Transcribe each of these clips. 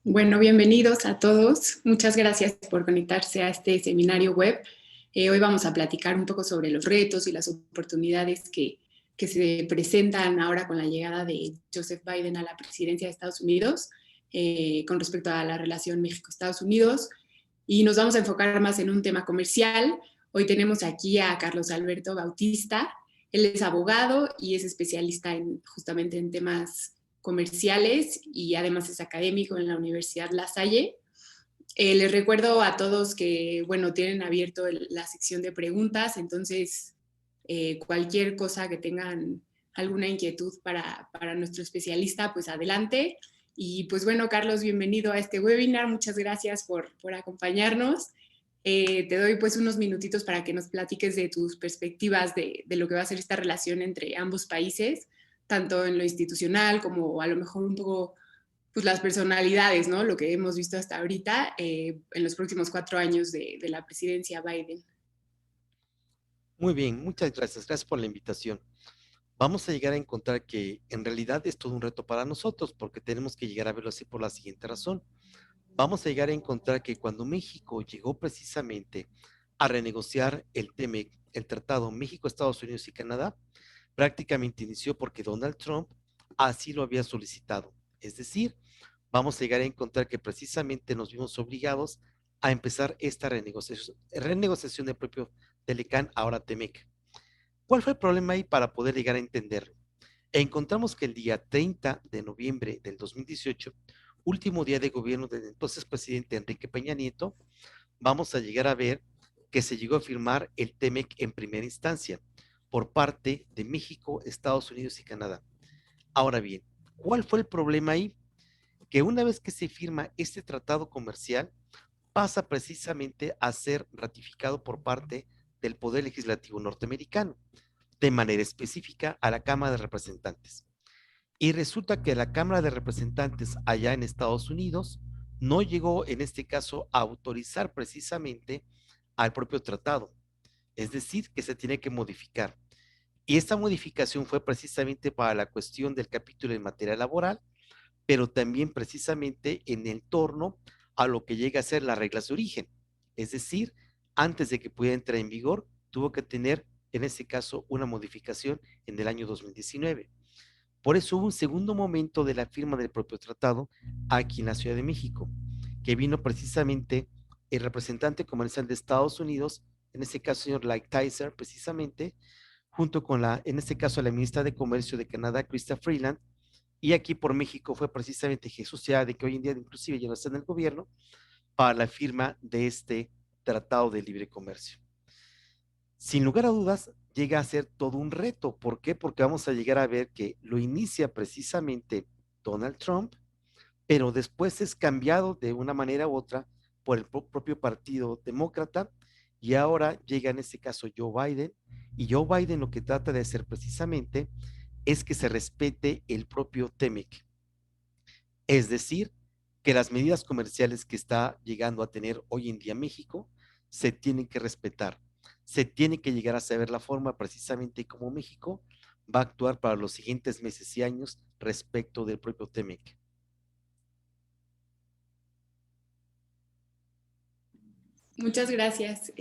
Bueno, bienvenidos a todos. Muchas gracias por conectarse a este seminario web. Hoy vamos a platicar un poco sobre los retos y las oportunidades que se presentan ahora con la llegada de Joseph Biden a la presidencia de Estados Unidos con respecto a la relación México-Estados Unidos. Y nos vamos a enfocar más en un tema comercial. Hoy tenemos aquí a Carlos Alberto Bautista. Él es abogado y es especialista justamente en temas comerciales y además es académico en la Universidad La Salle. Les recuerdo a todos que, bueno, tienen abierto la sección de preguntas, entonces cualquier cosa que tengan alguna inquietud para nuestro especialista, pues adelante. Y pues bueno, Carlos, bienvenido a este webinar. Muchas gracias por acompañarnos. Te doy pues unos minutitos para que nos platiques de tus perspectivas de lo que va a ser esta relación entre ambos países, tanto en lo institucional como a lo mejor un poco pues las personalidades, ¿no? Lo que hemos visto hasta ahorita en los próximos 4 años de la presidencia Biden. Muy bien, muchas gracias. Gracias por la invitación. Vamos a llegar a encontrar que en realidad es todo un reto para nosotros porque tenemos que llegar a verlo así por la siguiente razón. Vamos a llegar a encontrar que cuando México llegó precisamente a renegociar el TEMEC, el Tratado México, Estados Unidos y Canadá, prácticamente inició porque Donald Trump así lo había solicitado. Es decir, vamos a llegar a encontrar que precisamente nos vimos obligados a empezar esta renegociación del propio Telecán, ahora TEMEC. ¿Cuál fue el problema ahí para poder llegar a entenderlo? Encontramos que el día 30 de noviembre del 2018, último día de gobierno del entonces presidente Enrique Peña Nieto, vamos a llegar a ver que se llegó a firmar el TEMEC en primera instancia por parte de México, Estados Unidos y Canadá. Ahora bien, ¿cuál fue el problema ahí? Que una vez que se firma este tratado comercial, pasa precisamente a ser ratificado por parte del Poder Legislativo norteamericano, de manera específica a la Cámara de Representantes. Y resulta que la Cámara de Representantes allá en Estados Unidos no llegó en este caso a autorizar precisamente al propio tratado, es decir, que se tiene que modificar. Y esta modificación fue precisamente para la cuestión del capítulo en materia laboral, pero también precisamente en el torno a lo que llega a ser las reglas de origen. Es decir, antes de que pudiera entrar en vigor, tuvo que tener, en este caso, una modificación en el año 2019. Por eso hubo un segundo momento de la firma del propio tratado aquí en la Ciudad de México, que vino precisamente el representante comercial de Estados Unidos, en este caso, señor Lighthizer, precisamente, junto con en este caso, la ministra de Comercio de Canadá, Chrystia Freeland, y aquí por México fue precisamente Jesús Seade, que hoy en día inclusive ya no está en el gobierno, para la firma de este tratado de libre comercio. Sin lugar a dudas, llega a ser todo un reto. ¿Por qué? Porque vamos a llegar a ver que lo inicia precisamente Donald Trump, pero después es cambiado de una manera u otra por el propio Partido Demócrata y ahora llega en este caso Joe Biden, y Joe Biden lo que trata de hacer precisamente es que se respete el propio TEMEC. Es decir, que las medidas comerciales que está llegando a tener hoy en día México se tienen que respetar. Se tiene que llegar a saber la forma precisamente como México va a actuar para los siguientes meses y años respecto del propio TEMEC. Muchas gracias.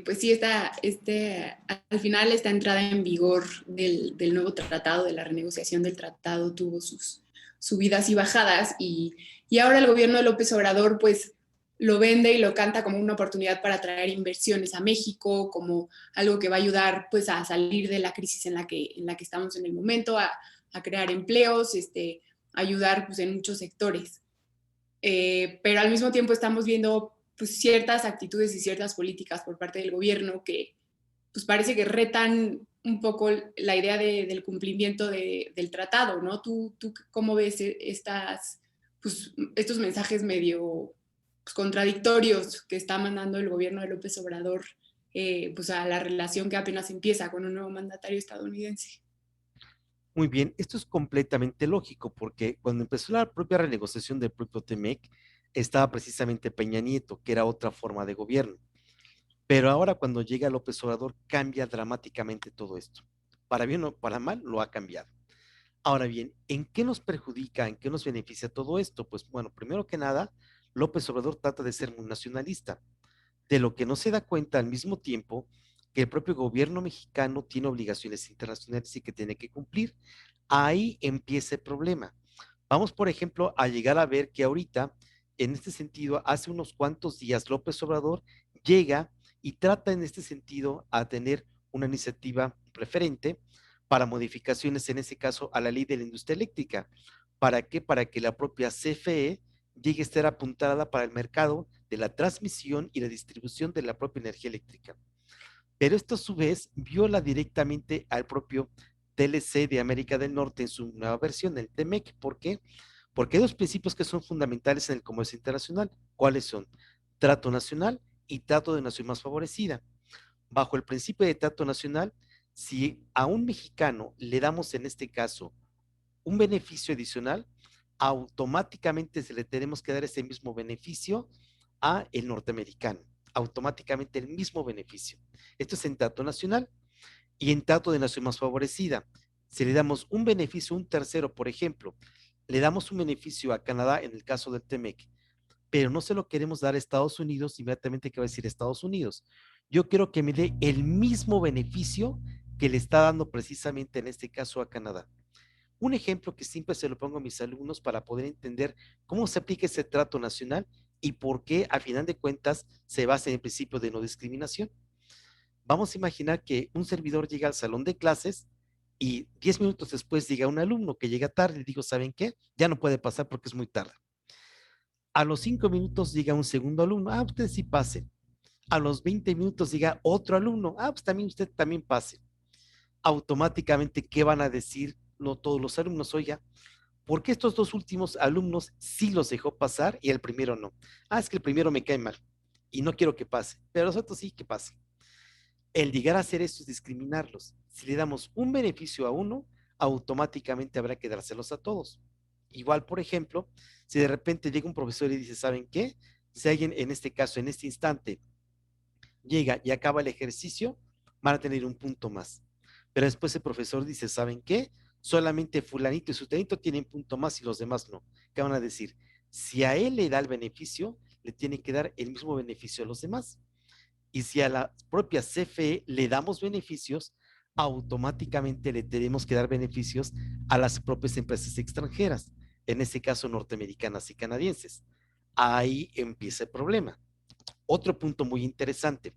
Pues sí, al final esta entrada en vigor del nuevo tratado, de la renegociación del tratado, tuvo sus subidas y bajadas y ahora el gobierno de López Obrador pues lo vende y lo canta como una oportunidad para atraer inversiones a México, como algo que va a ayudar pues a salir de la crisis en la que estamos en el momento, a crear empleos, ayudar pues en muchos sectores. Pero al mismo tiempo estamos viendo pues, ciertas actitudes y ciertas políticas por parte del gobierno que pues, parece que retan un poco la idea del cumplimiento del tratado, ¿no? ¿Tú cómo ves pues, estos mensajes medio pues, contradictorios que está mandando el gobierno de López Obrador pues, a la relación que apenas empieza con un nuevo mandatario estadounidense? Muy bien, esto es completamente lógico porque cuando empezó la propia renegociación del propio TEMEC estaba precisamente Peña Nieto, que era otra forma de gobierno. Pero ahora cuando llega López Obrador cambia dramáticamente todo esto. Para bien o para mal lo ha cambiado. Ahora bien, ¿en qué nos perjudica, en qué nos beneficia todo esto? Pues bueno, primero que nada, López Obrador trata de ser muy nacionalista, de lo que no se da cuenta al mismo tiempo que el propio gobierno mexicano tiene obligaciones internacionales y que tiene que cumplir. Ahí empieza el problema. Vamos, por ejemplo, a llegar a ver que ahorita, en este sentido, hace unos cuantos días López Obrador llega y trata en este sentido a tener una iniciativa preferente para modificaciones, en ese caso, a la ley de la industria eléctrica. ¿Para qué? Para que la propia CFE llegue a estar apuntada para el mercado de la transmisión y la distribución de la propia energía eléctrica. Pero esto a su vez viola directamente al propio TLC de América del Norte en su nueva versión, el TEMEC. ¿Por qué? Porque hay dos principios que son fundamentales en el comercio internacional. ¿Cuáles son? Trato nacional y trato de nación más favorecida. Bajo el principio de trato nacional, si a un mexicano le damos en este caso un beneficio adicional, automáticamente se le tenemos que dar ese mismo beneficio a el norteamericano, automáticamente el mismo beneficio. Esto es en trato nacional y en trato de nación más favorecida. Si le damos un beneficio a un tercero, por ejemplo, le damos un beneficio a Canadá en el caso del TEMEC, pero no se lo queremos dar a Estados Unidos, inmediatamente que va a decir Estados Unidos. Yo quiero que me dé el mismo beneficio que le está dando precisamente en este caso a Canadá. Un ejemplo que siempre se lo pongo a mis alumnos para poder entender cómo se aplica ese trato nacional y por qué, a final de cuentas, se basa en el principio de no discriminación. Vamos a imaginar que un servidor llega al salón de clases y 10 minutos después llega un alumno que llega tarde y digo, ¿saben qué? Ya no puede pasar porque es muy tarde. A los 5 minutos llega un segundo alumno, usted sí pase. A los 20 minutos llega otro alumno, pues también usted también pase. Automáticamente, ¿qué van a decir no todos los alumnos? Oiga, porque estos dos últimos alumnos sí los dejó pasar y el primero no. Es que el primero me cae mal y no quiero que pase, pero los otros sí que pase. El llegar a hacer esto es discriminarlos. Si le damos un beneficio a uno, automáticamente habrá que dárselos a todos. Igual, por ejemplo, si de repente llega un profesor y dice, ¿saben qué? Si alguien en este caso, en este instante, llega y acaba el ejercicio, van a tener un punto más. Pero después el profesor dice, ¿saben qué? Solamente fulanito y sutanito tienen punto más y los demás no. ¿Qué van a decir? Si a él le da el beneficio, le tiene que dar el mismo beneficio a los demás. Y si a la propia CFE le damos beneficios, automáticamente le tenemos que dar beneficios a las propias empresas extranjeras, en este caso norteamericanas y canadienses. Ahí empieza el problema. Otro punto muy interesante.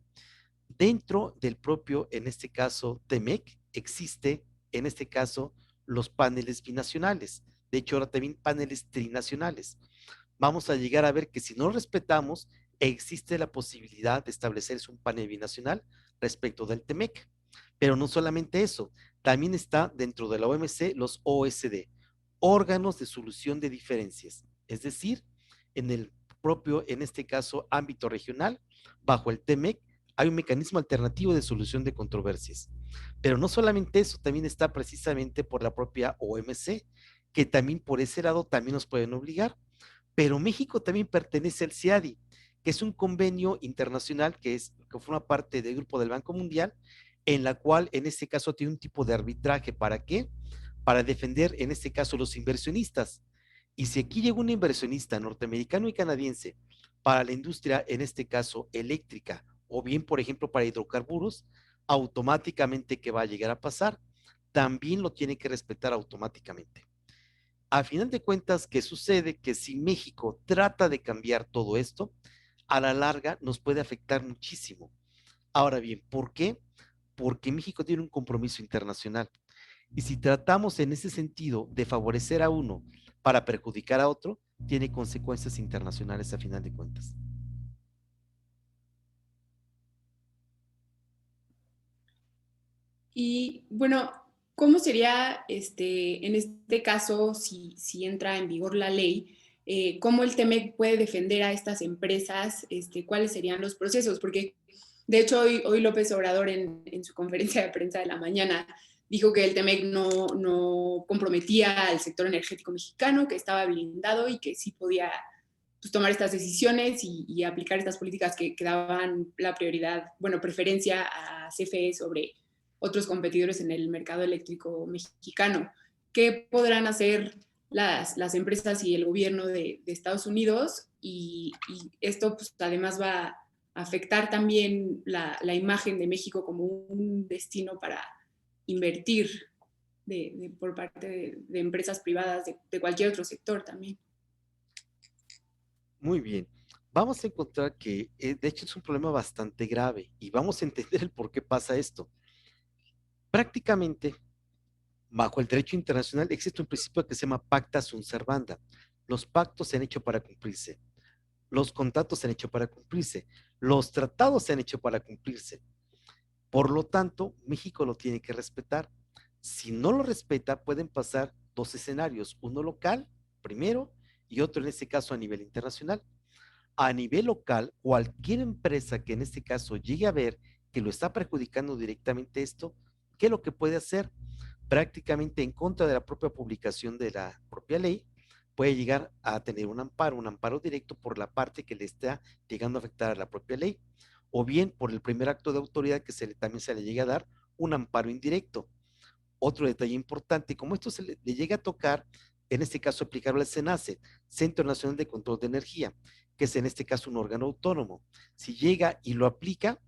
Dentro del propio, en este caso, TEMEC, existe, en este caso, los paneles binacionales. De hecho, ahora también paneles trinacionales. Vamos a llegar a ver que si no respetamos, existe la posibilidad de establecerse un panel binacional respecto del TEMEC. Pero no solamente eso, también está dentro de la OMC los OSD, órganos de solución de diferencias. Es decir, en el propio, en este caso, ámbito regional, bajo el TEMEC, hay un mecanismo alternativo de solución de controversias. Pero no solamente eso, también está precisamente por la propia OMC, que también por ese lado también nos pueden obligar. Pero México también pertenece al CIADI, que es un convenio internacional que forma parte del Grupo del Banco Mundial, en la cual en este caso tiene un tipo de arbitraje. ¿Para qué? Para defender en este caso los inversionistas. Y si aquí llega un inversionista norteamericano y canadiense para la industria, en este caso eléctrica, o bien, por ejemplo, para hidrocarburos, automáticamente, ¿qué va a llegar a pasar? También lo tiene que respetar automáticamente. A final de cuentas, ¿qué sucede? Que si México trata de cambiar todo esto, a la larga nos puede afectar muchísimo. Ahora bien, ¿por qué? Porque México tiene un compromiso internacional. Y si tratamos en ese sentido de favorecer a uno para perjudicar a otro, tiene consecuencias internacionales a final de cuentas. Y bueno, ¿cómo sería en este caso, si entra en vigor la ley, cómo el TEMEC puede defender a estas empresas? ¿Cuáles serían los procesos? Porque de hecho hoy López Obrador en su conferencia de prensa de la mañana dijo que el TEMEC no comprometía al sector energético mexicano, que estaba blindado y que sí podía pues, tomar estas decisiones y aplicar estas políticas que daban la prioridad, bueno, preferencia a CFE sobre otros competidores en el mercado eléctrico mexicano. qué podrán hacer las empresas y el gobierno de Estados Unidos y esto pues, además va a afectar también la imagen de México como un destino para invertir por parte de empresas privadas de cualquier otro sector también. Muy bien. Vamos a encontrar que, de hecho, es un problema bastante grave y vamos a entender el por qué pasa esto. Prácticamente, bajo el derecho internacional existe un principio que se llama pacta sunt servanda. Los pactos se han hecho para cumplirse. Los contratos se han hecho para cumplirse. Los tratados se han hecho para cumplirse. Por lo tanto, México lo tiene que respetar. Si no lo respeta, pueden pasar dos escenarios, uno local, primero, y otro en este caso a nivel internacional. A nivel local, cualquier empresa que en este caso llegue a ver que lo está perjudicando directamente esto, ¿qué es lo que puede hacer? Prácticamente en contra de la propia publicación de la propia ley, puede llegar a tener un amparo directo por la parte que le está llegando a afectar a la propia ley, o bien por el primer acto de autoridad que también se le llega a dar un amparo indirecto. Otro detalle importante, como esto le llega a tocar, en este caso aplicarlo al CENACE, Centro Nacional de Control de Energía, que es en este caso un órgano autónomo. Si llega y lo aplica,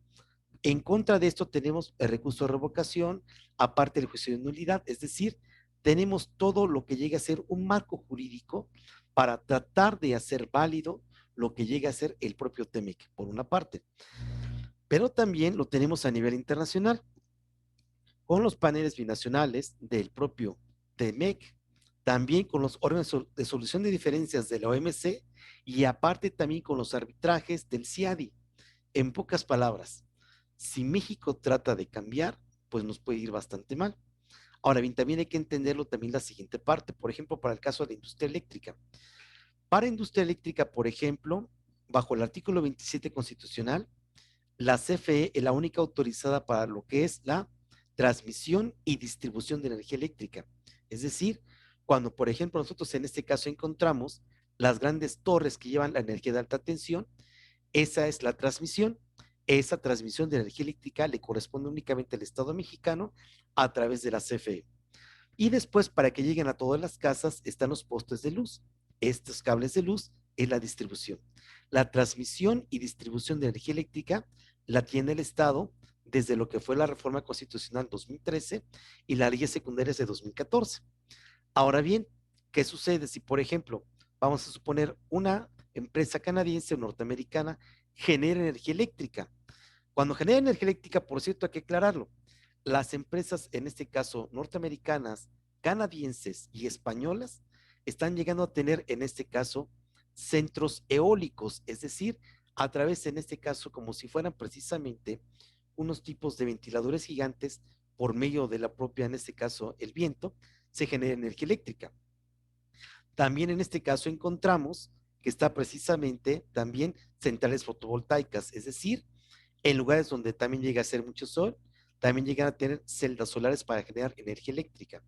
en contra de esto tenemos el recurso de revocación, aparte del juicio de nulidad, es decir, tenemos todo lo que llega a ser un marco jurídico para tratar de hacer válido lo que llega a ser el propio TEMEC, por una parte. Pero también lo tenemos a nivel internacional, con los paneles binacionales del propio TEMEC, también con los órganos de solución de diferencias de la OMC y aparte también con los arbitrajes del CIADI. En pocas palabras, si México trata de cambiar, pues nos puede ir bastante mal. Ahora bien, también hay que entenderlo también la siguiente parte, por ejemplo, para el caso de la industria eléctrica. Para industria eléctrica, por ejemplo, bajo el artículo 27 constitucional, la CFE es la única autorizada para lo que es la transmisión y distribución de energía eléctrica. Es decir, cuando, por ejemplo, nosotros en este caso encontramos las grandes torres que llevan la energía de alta tensión, esa es la transmisión. Esa transmisión de energía eléctrica le corresponde únicamente al Estado mexicano a través de la CFE. Y después, para que lleguen a todas las casas, están los postes de luz. Estos cables de luz es la distribución. La transmisión y distribución de energía eléctrica la tiene el Estado desde lo que fue la reforma constitucional 2013 y las leyes secundarias de 2014. Ahora bien, ¿qué sucede si, por ejemplo, vamos a suponer una empresa canadiense o norteamericana genera energía eléctrica? Cuando genera energía eléctrica, por cierto, hay que aclararlo, las empresas, en este caso norteamericanas, canadienses y españolas, están llegando a tener, en este caso, centros eólicos, es decir, a través, en este caso, como si fueran precisamente unos tipos de ventiladores gigantes, por medio de la propia, en este caso, el viento, se genera energía eléctrica. También en este caso encontramos que está precisamente también centrales fotovoltaicas, es decir, en lugares donde también llega a ser mucho sol, también llegan a tener celdas solares para generar energía eléctrica.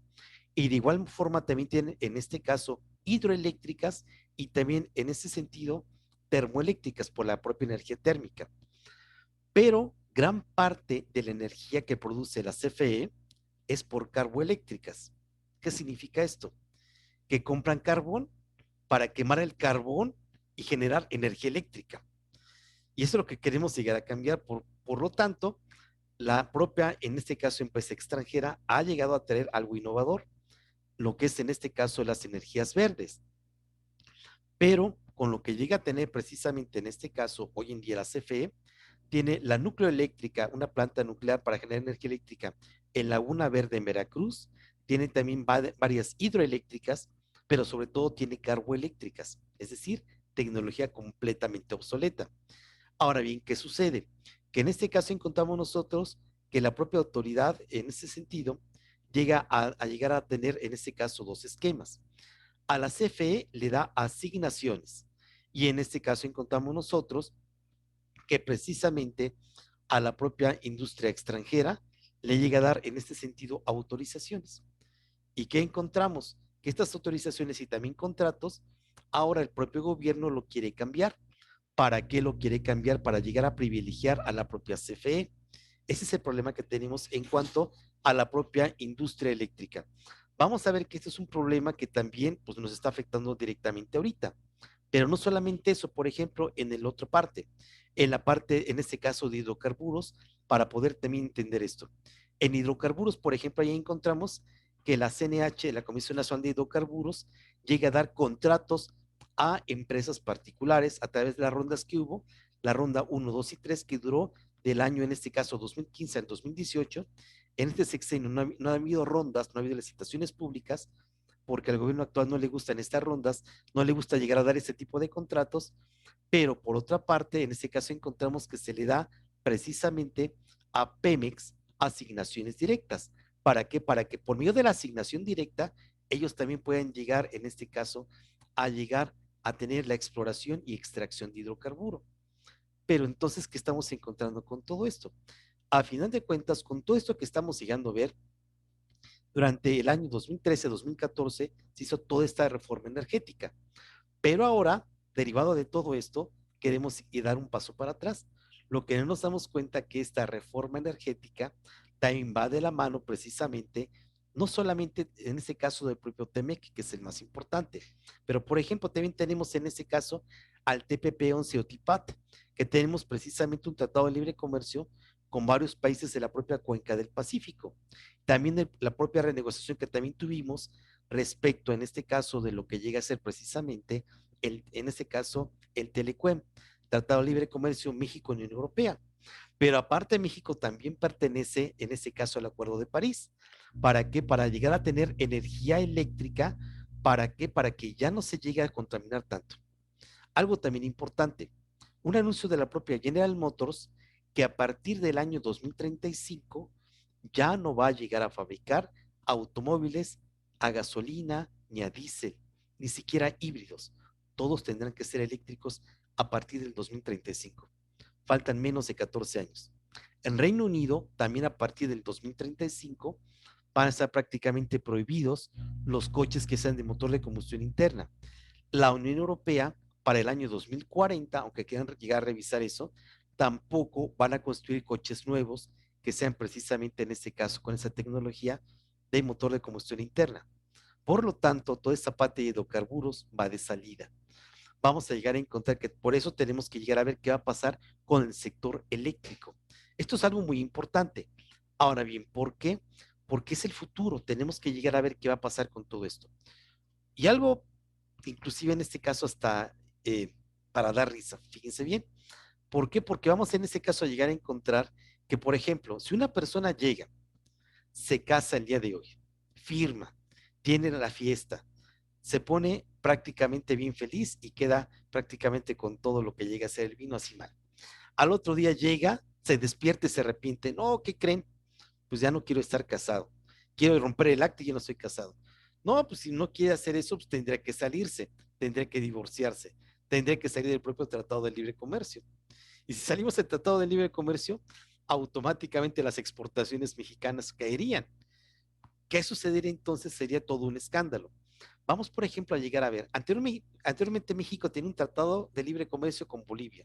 Y de igual forma también tienen, en este caso, hidroeléctricas y también en ese sentido, termoeléctricas por la propia energía térmica. Pero gran parte de la energía que produce la CFE es por carboeléctricas. ¿Qué significa esto? Que compran carbón para quemar el carbón y generar energía eléctrica. Y eso es lo que queremos llegar a cambiar. Por lo tanto, la propia, en este caso, empresa extranjera ha llegado a traer algo innovador, lo que es en este caso las energías verdes. Pero con lo que llega a tener precisamente en este caso, hoy en día la CFE, tiene la nucleoeléctrica, una planta nuclear para generar energía eléctrica en Laguna Verde en Veracruz, tiene también varias hidroeléctricas, pero sobre todo tiene carboeléctricas, es decir, tecnología completamente obsoleta. Ahora bien, ¿qué sucede? Que en este caso encontramos nosotros que la propia autoridad, en ese sentido, llega a llegar a tener, en este caso, dos esquemas. A la CFE le da asignaciones y en este caso encontramos nosotros que precisamente a la propia industria extranjera le llega a dar, en este sentido, autorizaciones. ¿Y qué encontramos? Que estas autorizaciones y también contratos, ahora el propio gobierno lo quiere cambiar. ¿Para qué lo quiere cambiar? Para llegar a privilegiar a la propia CFE. Ese es el problema que tenemos en cuanto a la propia industria eléctrica. Vamos a ver que este es un problema que también pues, nos está afectando directamente ahorita. Pero no solamente eso, por ejemplo, en el otro parte, en la parte, en este caso de hidrocarburos, para poder también entender esto. En hidrocarburos, por ejemplo, ahí encontramos que la CNH, la Comisión Nacional de Hidrocarburos, llega a dar contratos a empresas particulares a través de las rondas que hubo, la ronda 1, 2 y 3, que duró del año, en este caso, 2015 al 2018. En este sexenio no ha habido rondas, no ha habido licitaciones públicas, porque al gobierno actual no le gustan estas rondas, no le gusta llegar a dar este tipo de contratos, pero por otra parte, en este caso encontramos que se le da precisamente a Pemex asignaciones directas. ¿Para qué? Para que por medio de la asignación directa, ellos también puedan llegar, en este caso, a llegar a tener la exploración y extracción de hidrocarburo. Pero entonces, ¿qué estamos encontrando con todo esto? A final de cuentas, con todo esto que estamos llegando a ver, durante el año 2013-2014 se hizo toda esta reforma energética. Pero ahora, derivado de todo esto, queremos dar un paso para atrás. Lo que no nos damos cuenta que esta reforma energética también va de la mano precisamente, no solamente en este caso del propio TEMEC, que es el más importante, pero por ejemplo también tenemos en este caso al TPP-11 o TIPAT, que tenemos precisamente un tratado de libre comercio con varios países de la propia cuenca del Pacífico. También la propia renegociación que también tuvimos respecto, en este caso, de lo que llega a ser precisamente, en este caso, el Telecuem, Tratado de Libre Comercio México-Unión Europea. Pero aparte, México también pertenece, en este caso, al Acuerdo de París. ¿Para qué? Para llegar a tener energía eléctrica. ¿Para qué? Para que ya no se llegue a contaminar tanto. Algo también importante, un anuncio de la propia General Motors que a partir del año 2035 ya no va a llegar a fabricar automóviles a gasolina ni a diésel, ni siquiera híbridos. Todos tendrán que ser eléctricos a partir del 2035. Faltan menos de 14 años. En Reino Unido, también a partir del 2035, van a estar prácticamente prohibidos los coches que sean de motor de combustión interna. La Unión Europea, para el año 2040, aunque quieran llegar a revisar eso, tampoco van a construir coches nuevos que sean precisamente en este caso con esa tecnología de motor de combustión interna. Por lo tanto, toda esta parte de hidrocarburos va de salida. Vamos a llegar a encontrar que por eso tenemos que llegar a ver qué va a pasar con el sector eléctrico. Esto es algo muy importante. Ahora bien, ¿por qué? Porque es el futuro. Tenemos que llegar a ver qué va a pasar con todo esto. Y algo, inclusive en este caso, hasta para dar risa, fíjense bien. ¿Por qué? Porque vamos en este caso a llegar a encontrar que, por ejemplo, si una persona llega, se casa el día de hoy, firma, tiene la fiesta, se pone prácticamente bien feliz y queda prácticamente con todo lo que llega a ser el vino así mal. Al otro día llega, se despierta y se arrepiente. No, ¿qué creen? Pues ya no quiero estar casado. Quiero romper el acta y ya no estoy casado. No, pues si no quiere hacer eso, pues tendría que salirse, tendría que divorciarse, tendría que salir del propio Tratado de Libre Comercio. Y si salimos del Tratado de Libre Comercio, automáticamente las exportaciones mexicanas caerían. ¿Qué sucedería entonces? Sería todo un escándalo. Vamos, por ejemplo, a llegar a ver, anteriormente México tenía un tratado de libre comercio con Bolivia,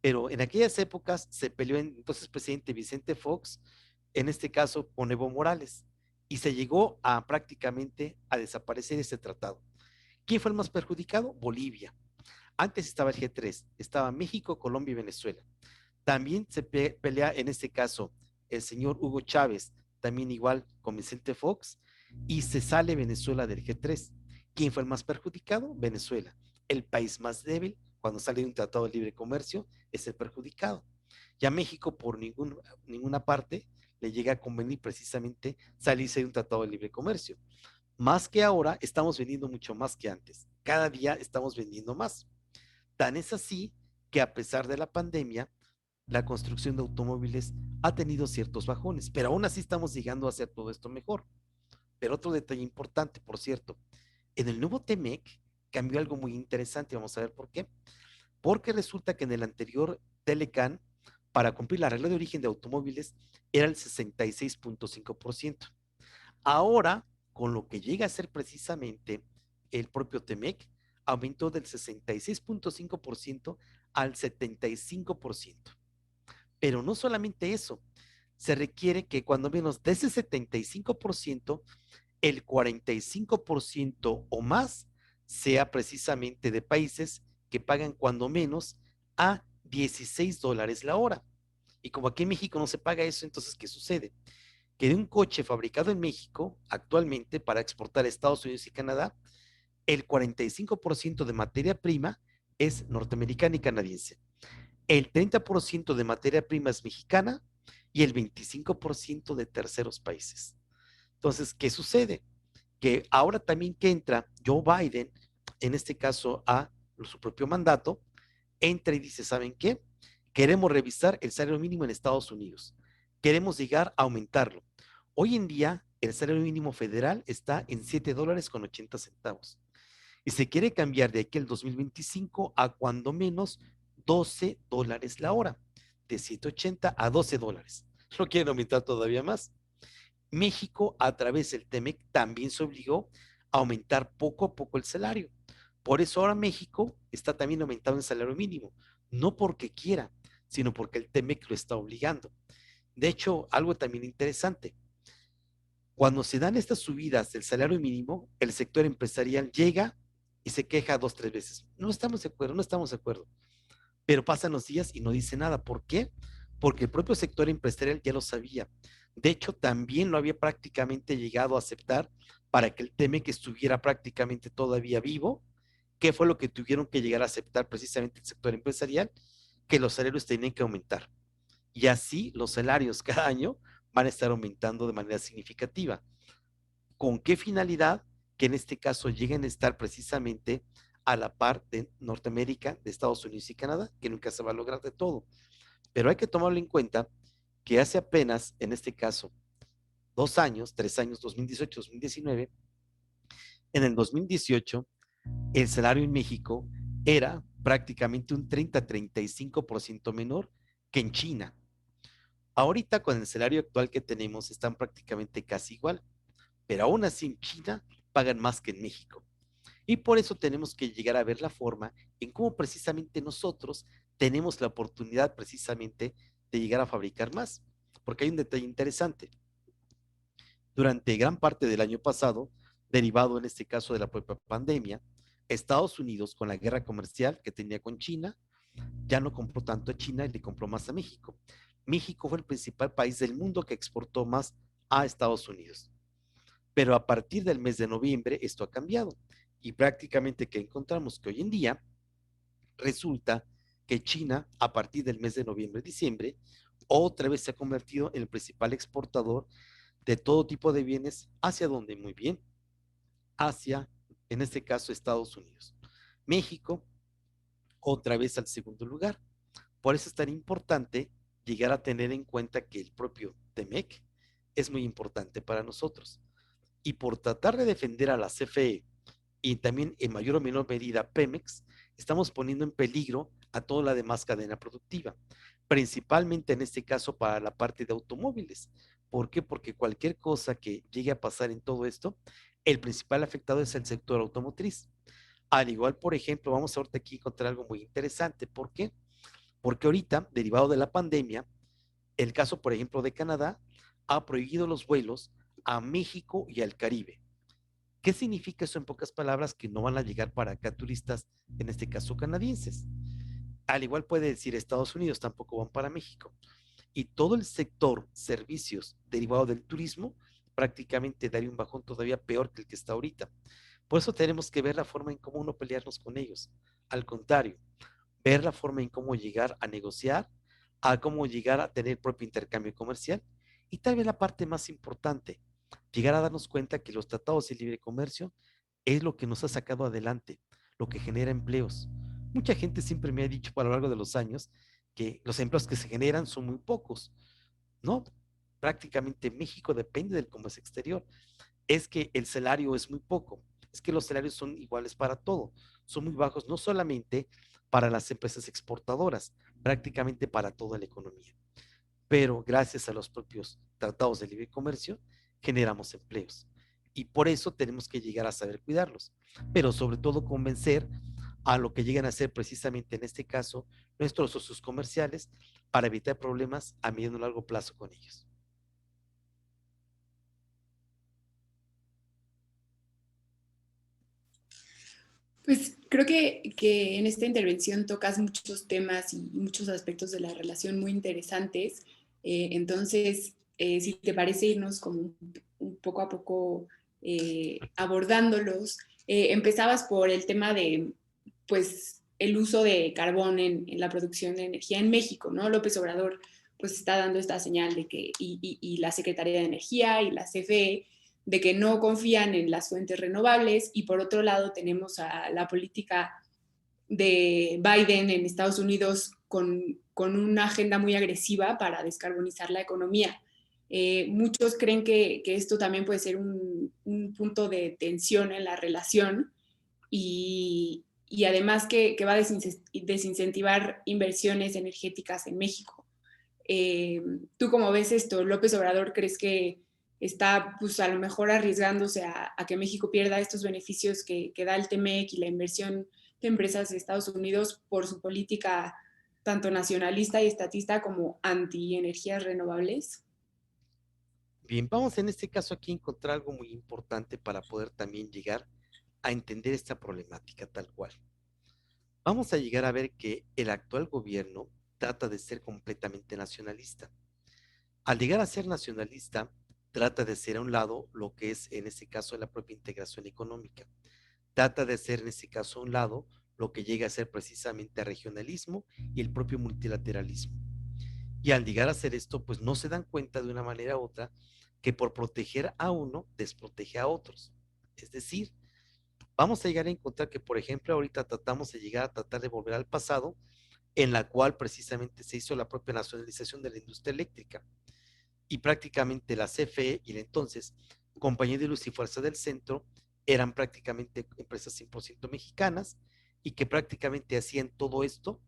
pero en aquellas épocas se peleó entonces presidente Vicente Fox, en este caso con Evo Morales, y se llegó a prácticamente a desaparecer ese tratado. ¿Quién fue el más perjudicado? Bolivia. Antes estaba el G3, estaba México, Colombia y Venezuela. También se pelea en este caso el señor Hugo Chávez, también igual con Vicente Fox, y se sale Venezuela del G3. ¿Quién fue el más perjudicado? Venezuela. El país más débil, cuando sale de un tratado de libre comercio, es el perjudicado. Ya México por ninguna parte le llega a convenir precisamente salirse de un tratado de libre comercio. Más que ahora, estamos vendiendo mucho más que antes. Cada día estamos vendiendo más. Tan es así que a pesar de la pandemia, la construcción de automóviles ha tenido ciertos bajones, pero aún así estamos llegando a hacer todo esto mejor. Pero otro detalle importante, por cierto, en el nuevo TEMEC cambió algo muy interesante, vamos a ver por qué. Porque resulta que en el anterior Telecan, para cumplir la regla de origen de automóviles, era el 66.5%. Ahora, con lo que llega a ser precisamente el propio TEMEC, aumentó del 66.5% al 75%. Pero no solamente eso, se requiere que cuando menos de ese 75%, el 45% o más sea precisamente de países que pagan cuando menos a $16 la hora. Y como aquí en México no se paga eso, entonces, ¿qué sucede? Que de un coche fabricado en México, actualmente para exportar a Estados Unidos y Canadá, el 45% de materia prima es norteamericana y canadiense. El 30% de materia prima es mexicana y el 25% de terceros países. Entonces, ¿qué sucede? Que ahora también que entra Joe Biden, en este caso a su propio mandato, entra y dice, ¿saben qué? Queremos revisar el salario mínimo en Estados Unidos. Queremos llegar a aumentarlo. Hoy en día, el salario mínimo federal está en $7.80 y se quiere cambiar de aquí el 2025 a cuando menos $12 la hora, de 7.80 a $12. Lo quieren aumentar todavía más. México, a través del TEMEC, también se obligó a aumentar poco a poco el salario. Por eso ahora México está también aumentando el salario mínimo, no porque quiera, sino porque el TEMEC lo está obligando. De hecho, algo también interesante, cuando se dan estas subidas del salario mínimo, el sector empresarial llega y se queja 2, 3 veces. No estamos de acuerdo, no estamos de acuerdo. Pero pasan los días y no dice nada. ¿Por qué? Porque el propio sector empresarial ya lo sabía. De hecho, también lo había prácticamente llegado a aceptar para que el TEMEC estuviera prácticamente todavía vivo. ¿Qué fue lo que tuvieron que llegar a aceptar precisamente el sector empresarial? Que los salarios tenían que aumentar. Y así los salarios cada año van a estar aumentando de manera significativa. ¿Con qué finalidad? Que en este caso lleguen a estar precisamente a la par de Norteamérica, de Estados Unidos y Canadá, que nunca se va a lograr de todo. Pero hay que tomarlo en cuenta que hace apenas, en este caso, 2 años, 3 años, 2018, 2019, en el 2018, el salario en México era prácticamente un 30-35% menor que en China. Ahorita con el salario actual que tenemos están prácticamente casi igual, pero aún así en China pagan más que en México. Y por eso tenemos que llegar a ver la forma en cómo precisamente nosotros tenemos la oportunidad precisamente de llegar a fabricar más. Porque hay un detalle interesante. Durante gran parte del año pasado, derivado en este caso de la propia pandemia, Estados Unidos, con la guerra comercial que tenía con China, ya no compró tanto a China y le compró más a México. México fue el principal país del mundo que exportó más a Estados Unidos. Pero a partir del mes de noviembre esto ha cambiado y prácticamente que encontramos que hoy en día resulta que China a partir del mes de noviembre-diciembre otra vez se ha convertido en el principal exportador de todo tipo de bienes hacia donde muy bien, hacia en este caso Estados Unidos. México otra vez al segundo lugar. Por eso es tan importante llegar a tener en cuenta que el propio TEMEC es muy importante para nosotros. Y por tratar de defender a la CFE y también en mayor o menor medida Pemex, estamos poniendo en peligro a toda la demás cadena productiva, principalmente en este caso para la parte de automóviles. ¿Por qué? Porque cualquier cosa que llegue a pasar en todo esto, el principal afectado es el sector automotriz. Al igual, por ejemplo, vamos ahorita aquí a encontrar algo muy interesante. ¿Por qué? Porque ahorita, derivado de la pandemia, el caso, por ejemplo, de Canadá, ha prohibido los vuelos a México y al Caribe. ¿Qué significa eso en pocas palabras? Que no van a llegar para acá turistas, en este caso canadienses. Al igual puede decir Estados Unidos, tampoco van para México. Y todo el sector servicios derivado del turismo prácticamente daría un bajón todavía peor que el que está ahorita. Por eso tenemos que ver la forma en cómo no pelearnos con ellos. Al contrario, ver la forma en cómo llegar a negociar, a cómo llegar a tener propio intercambio comercial y tal vez la parte más importante, llegar a darnos cuenta que los tratados de libre comercio es lo que nos ha sacado adelante, lo que genera empleos. Mucha gente siempre me ha dicho a lo largo de los años que los empleos que se generan son muy pocos. No, prácticamente México depende del comercio exterior. Es que el salario es muy poco, es que los salarios son iguales para todo, son muy bajos no solamente para las empresas exportadoras, prácticamente para toda la economía. Pero gracias a los propios tratados de libre comercio generamos empleos. Y por eso tenemos que llegar a saber cuidarlos, pero sobre todo convencer a lo que llegan a ser precisamente en este caso nuestros socios comerciales para evitar problemas a mediano y largo plazo con ellos. Pues creo que en esta intervención tocas muchos temas y muchos aspectos de la relación muy interesantes. Entonces, si te parece irnos como un poco a poco abordándolos, empezabas por el tema de, pues, el uso de carbón en la producción de energía en México, ¿no? López Obrador, pues, está dando esta señal de que, y la Secretaría de Energía y la CFE, de que no confían en las fuentes renovables, y por otro lado tenemos a la política de Biden en Estados Unidos con una agenda muy agresiva para descarbonizar la economía. Muchos creen que esto también puede ser un punto de tensión en la relación y además que va a desincentivar inversiones energéticas en México. ¿Tú cómo ves esto? ¿López Obrador crees que está pues a lo mejor arriesgándose a que México pierda estos beneficios que da el TEMEC y la inversión de empresas de Estados Unidos por su política tanto nacionalista y estatista como anti-energías renovables? Bien, vamos en este caso aquí a encontrar algo muy importante para poder también llegar a entender esta problemática tal cual. Vamos a llegar a ver que el actual gobierno trata de ser completamente nacionalista. Al llegar a ser nacionalista, trata de hacer a un lado lo que es en este caso la propia integración económica. Trata de hacer en este caso a un lado lo que llega a ser precisamente regionalismo y el propio multilateralismo. Y al llegar a hacer esto, pues no se dan cuenta de una manera u otra que por proteger a uno, desprotege a otros. Es decir, vamos a llegar a encontrar que, por ejemplo, ahorita tratamos de llegar a tratar de volver al pasado, en la cual precisamente se hizo la propia nacionalización de la industria eléctrica. Y prácticamente la CFE y la entonces Compañía de Luz y Fuerza del Centro eran prácticamente empresas 100% mexicanas y que prácticamente hacían todo esto.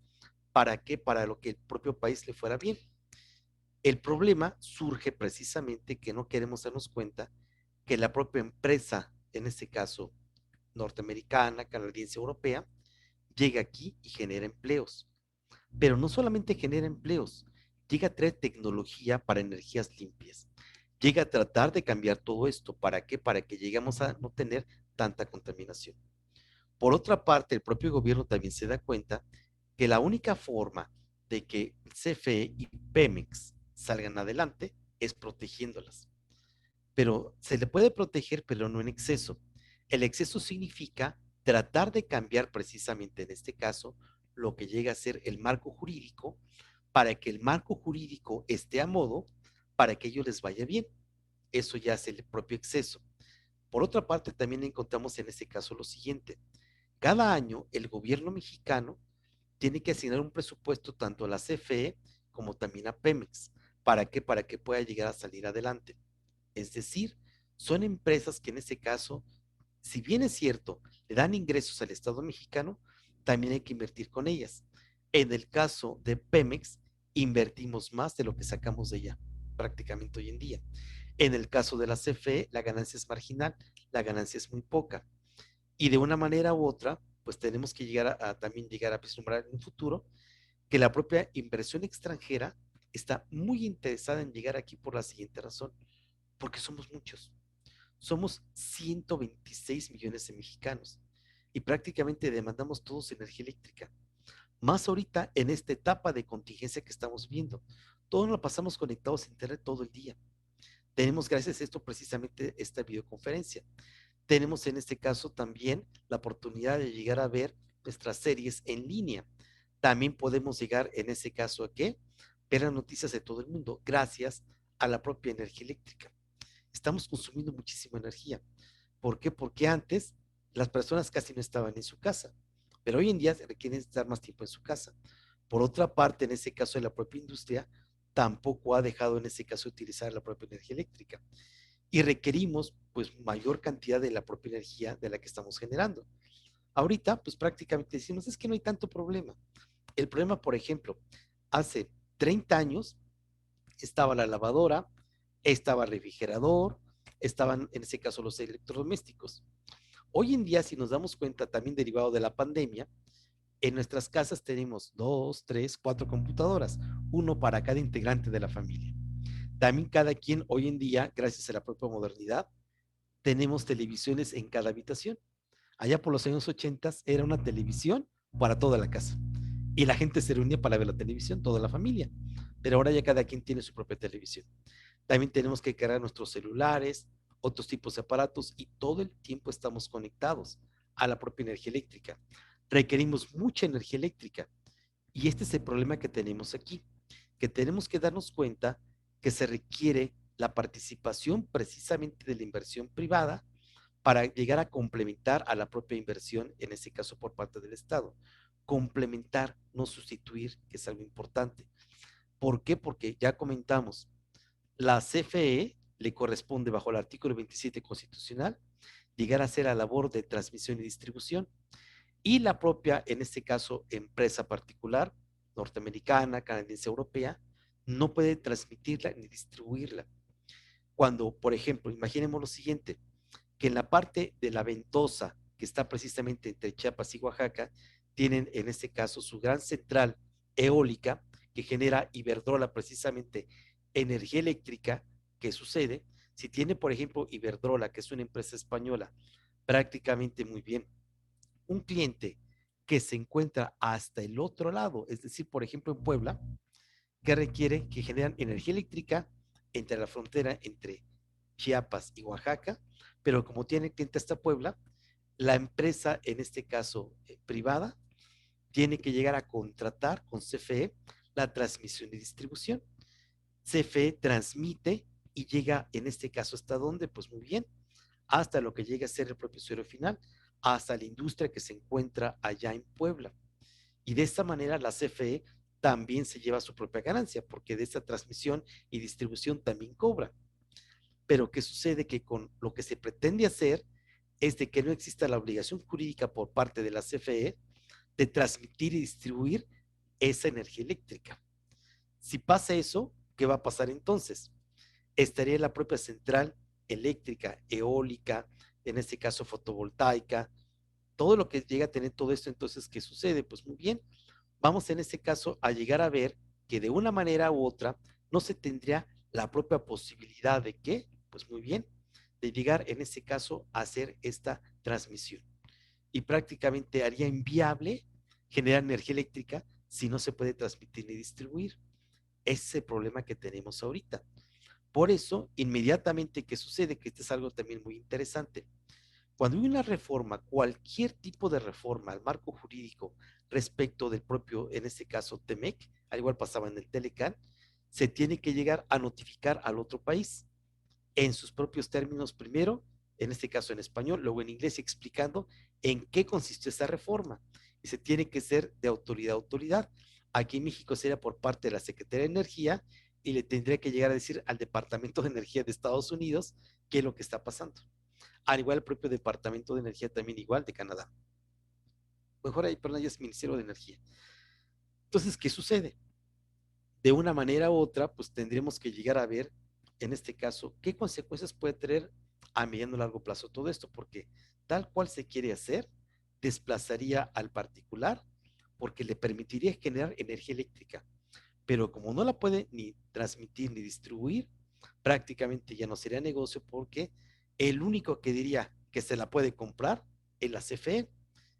¿Para qué? Para lo que el propio país le fuera bien. El problema surge precisamente que no queremos darnos cuenta que la propia empresa, en este caso norteamericana, canadiense, europea, llega aquí y genera empleos. Pero no solamente genera empleos, llega a traer tecnología para energías limpias. Llega a tratar de cambiar todo esto. ¿Para qué? Para que lleguemos a no tener tanta contaminación. Por otra parte, el propio gobierno también se da cuenta que la única forma de que CFE y Pemex salgan adelante es protegiéndolas. Pero se le puede proteger, pero no en exceso. El exceso significa tratar de cambiar precisamente en este caso lo que llega a ser el marco jurídico para que el marco jurídico esté a modo para que ellos les vaya bien. Eso ya es el propio exceso. Por otra parte, también encontramos en este caso lo siguiente. Cada año el gobierno mexicano tiene que asignar un presupuesto tanto a la CFE como también a Pemex. ¿Para qué? Para que pueda llegar a salir adelante. Es decir, son empresas que en este caso, si bien es cierto, le dan ingresos al Estado mexicano, también hay que invertir con ellas. En el caso de Pemex, invertimos más de lo que sacamos de ella prácticamente hoy en día. En el caso de la CFE, la ganancia es marginal, la ganancia es muy poca. Y de una manera u otra, pues tenemos que llegar también llegar a vislumbrar en un futuro que la propia inversión extranjera está muy interesada en llegar aquí por la siguiente razón, porque somos muchos. Somos 126 millones de mexicanos y prácticamente demandamos todos energía eléctrica. Más ahorita en esta etapa de contingencia que estamos viendo. Todos nos pasamos conectados a internet todo el día. Tenemos gracias a esto precisamente esta videoconferencia. Tenemos en este caso también la oportunidad de llegar a ver nuestras series en línea. También podemos llegar en ese caso a qué? Ver las noticias de todo el mundo gracias a la propia energía eléctrica. Estamos consumiendo muchísima energía. ¿Por qué? Porque antes las personas casi no estaban en su casa, pero hoy en día requieren estar más tiempo en su casa. Por otra parte, en ese caso de la propia industria, tampoco ha dejado en ese caso utilizar la propia energía eléctrica y requerimos pues mayor cantidad de la propia energía de la que estamos generando. Ahorita pues prácticamente decimos es que no hay tanto problema. El problema, por ejemplo, hace 30 años estaba la lavadora, estaba el refrigerador, estaban en ese caso los electrodomésticos. Hoy en día, si nos damos cuenta, también derivado de la pandemia, en nuestras casas tenemos 2, 3, 4 computadoras, uno para cada integrante de la familia. También cada quien hoy en día, gracias a la propia modernidad, tenemos televisiones en cada habitación. Allá por los años 80 era una televisión para toda la casa. Y la gente se reunía para ver la televisión, toda la familia. Pero ahora ya cada quien tiene su propia televisión. También tenemos que cargar nuestros celulares, otros tipos de aparatos y todo el tiempo estamos conectados a la propia energía eléctrica. Requerimos mucha energía eléctrica y este es el problema que tenemos aquí, que tenemos que darnos cuenta que se requiere la participación precisamente de la inversión privada para llegar a complementar a la propia inversión, en este caso por parte del Estado. Complementar, no sustituir, que es algo importante. ¿Por qué? Porque ya comentamos, la CFE le corresponde bajo el artículo 27 constitucional llegar a hacer la labor de transmisión y distribución y la propia, en este caso, empresa particular, norteamericana, canadiense, europea, no puede transmitirla ni distribuirla. Cuando, por ejemplo, imaginemos lo siguiente, que en la parte de la ventosa, que está precisamente entre Chiapas y Oaxaca, tienen en este caso su gran central eólica que genera Iberdrola precisamente energía eléctrica. ¿Qué sucede? Si tiene, por ejemplo, Iberdrola, que es una empresa española, prácticamente muy bien, un cliente que se encuentra hasta el otro lado, es decir, por ejemplo, en Puebla, que requiere que generan energía eléctrica entre la frontera entre Chiapas y Oaxaca, pero como tiene cliente hasta Puebla, la empresa, en este caso privada, tiene que llegar a contratar con CFE la transmisión y distribución. CFE transmite y llega, en este caso, ¿hasta dónde? Pues muy bien, hasta lo que llega a ser el propio usuario final, hasta la industria que se encuentra allá en Puebla. Y de esta manera la CFE también se lleva su propia ganancia, porque de esta transmisión y distribución también cobra. Pero ¿qué sucede? Que con lo que se pretende hacer es de que no exista la obligación jurídica por parte de la CFE de transmitir y distribuir esa energía eléctrica. Si pasa eso, ¿qué va a pasar entonces? Estaría la propia central eléctrica, eólica, en este caso fotovoltaica, todo lo que llega a tener todo esto, entonces, ¿qué sucede? Pues muy bien, vamos en este caso a llegar a ver que de una manera u otra no se tendría la propia posibilidad de que, pues muy bien, de llegar en este caso a hacer esta transmisión. Y prácticamente haría inviable generar energía eléctrica si no se puede transmitir ni distribuir. Ese es el problema que tenemos ahorita. Por eso, inmediatamente, ¿qué sucede? Que este es algo también muy interesante. Cuando hay una reforma, cualquier tipo de reforma al marco jurídico respecto del propio, en este caso, TEMEC, al igual pasaba en el Telecán, se tiene que llegar a notificar al otro país en sus propios términos primero, en este caso en español, luego en inglés, explicando en qué consistió esa reforma. Y se tiene que ser de autoridad a autoridad. Aquí en México sería por parte de la Secretaría de Energía y le tendría que llegar a decir al Departamento de Energía de Estados Unidos qué es lo que está pasando. Al igual el propio Departamento de Energía también igual de Canadá. Mejor ahí, perdón, ya es Ministerio de Energía. Entonces, ¿qué sucede? De una manera u otra, pues tendremos que llegar a ver, en este caso, qué consecuencias puede tener a mediano y largo plazo todo esto, porque tal cual se quiere hacer, desplazaría al particular, porque le permitiría generar energía eléctrica, pero como no la puede ni transmitir ni distribuir, prácticamente ya no sería negocio porque el único que diría que se la puede comprar es la CFE,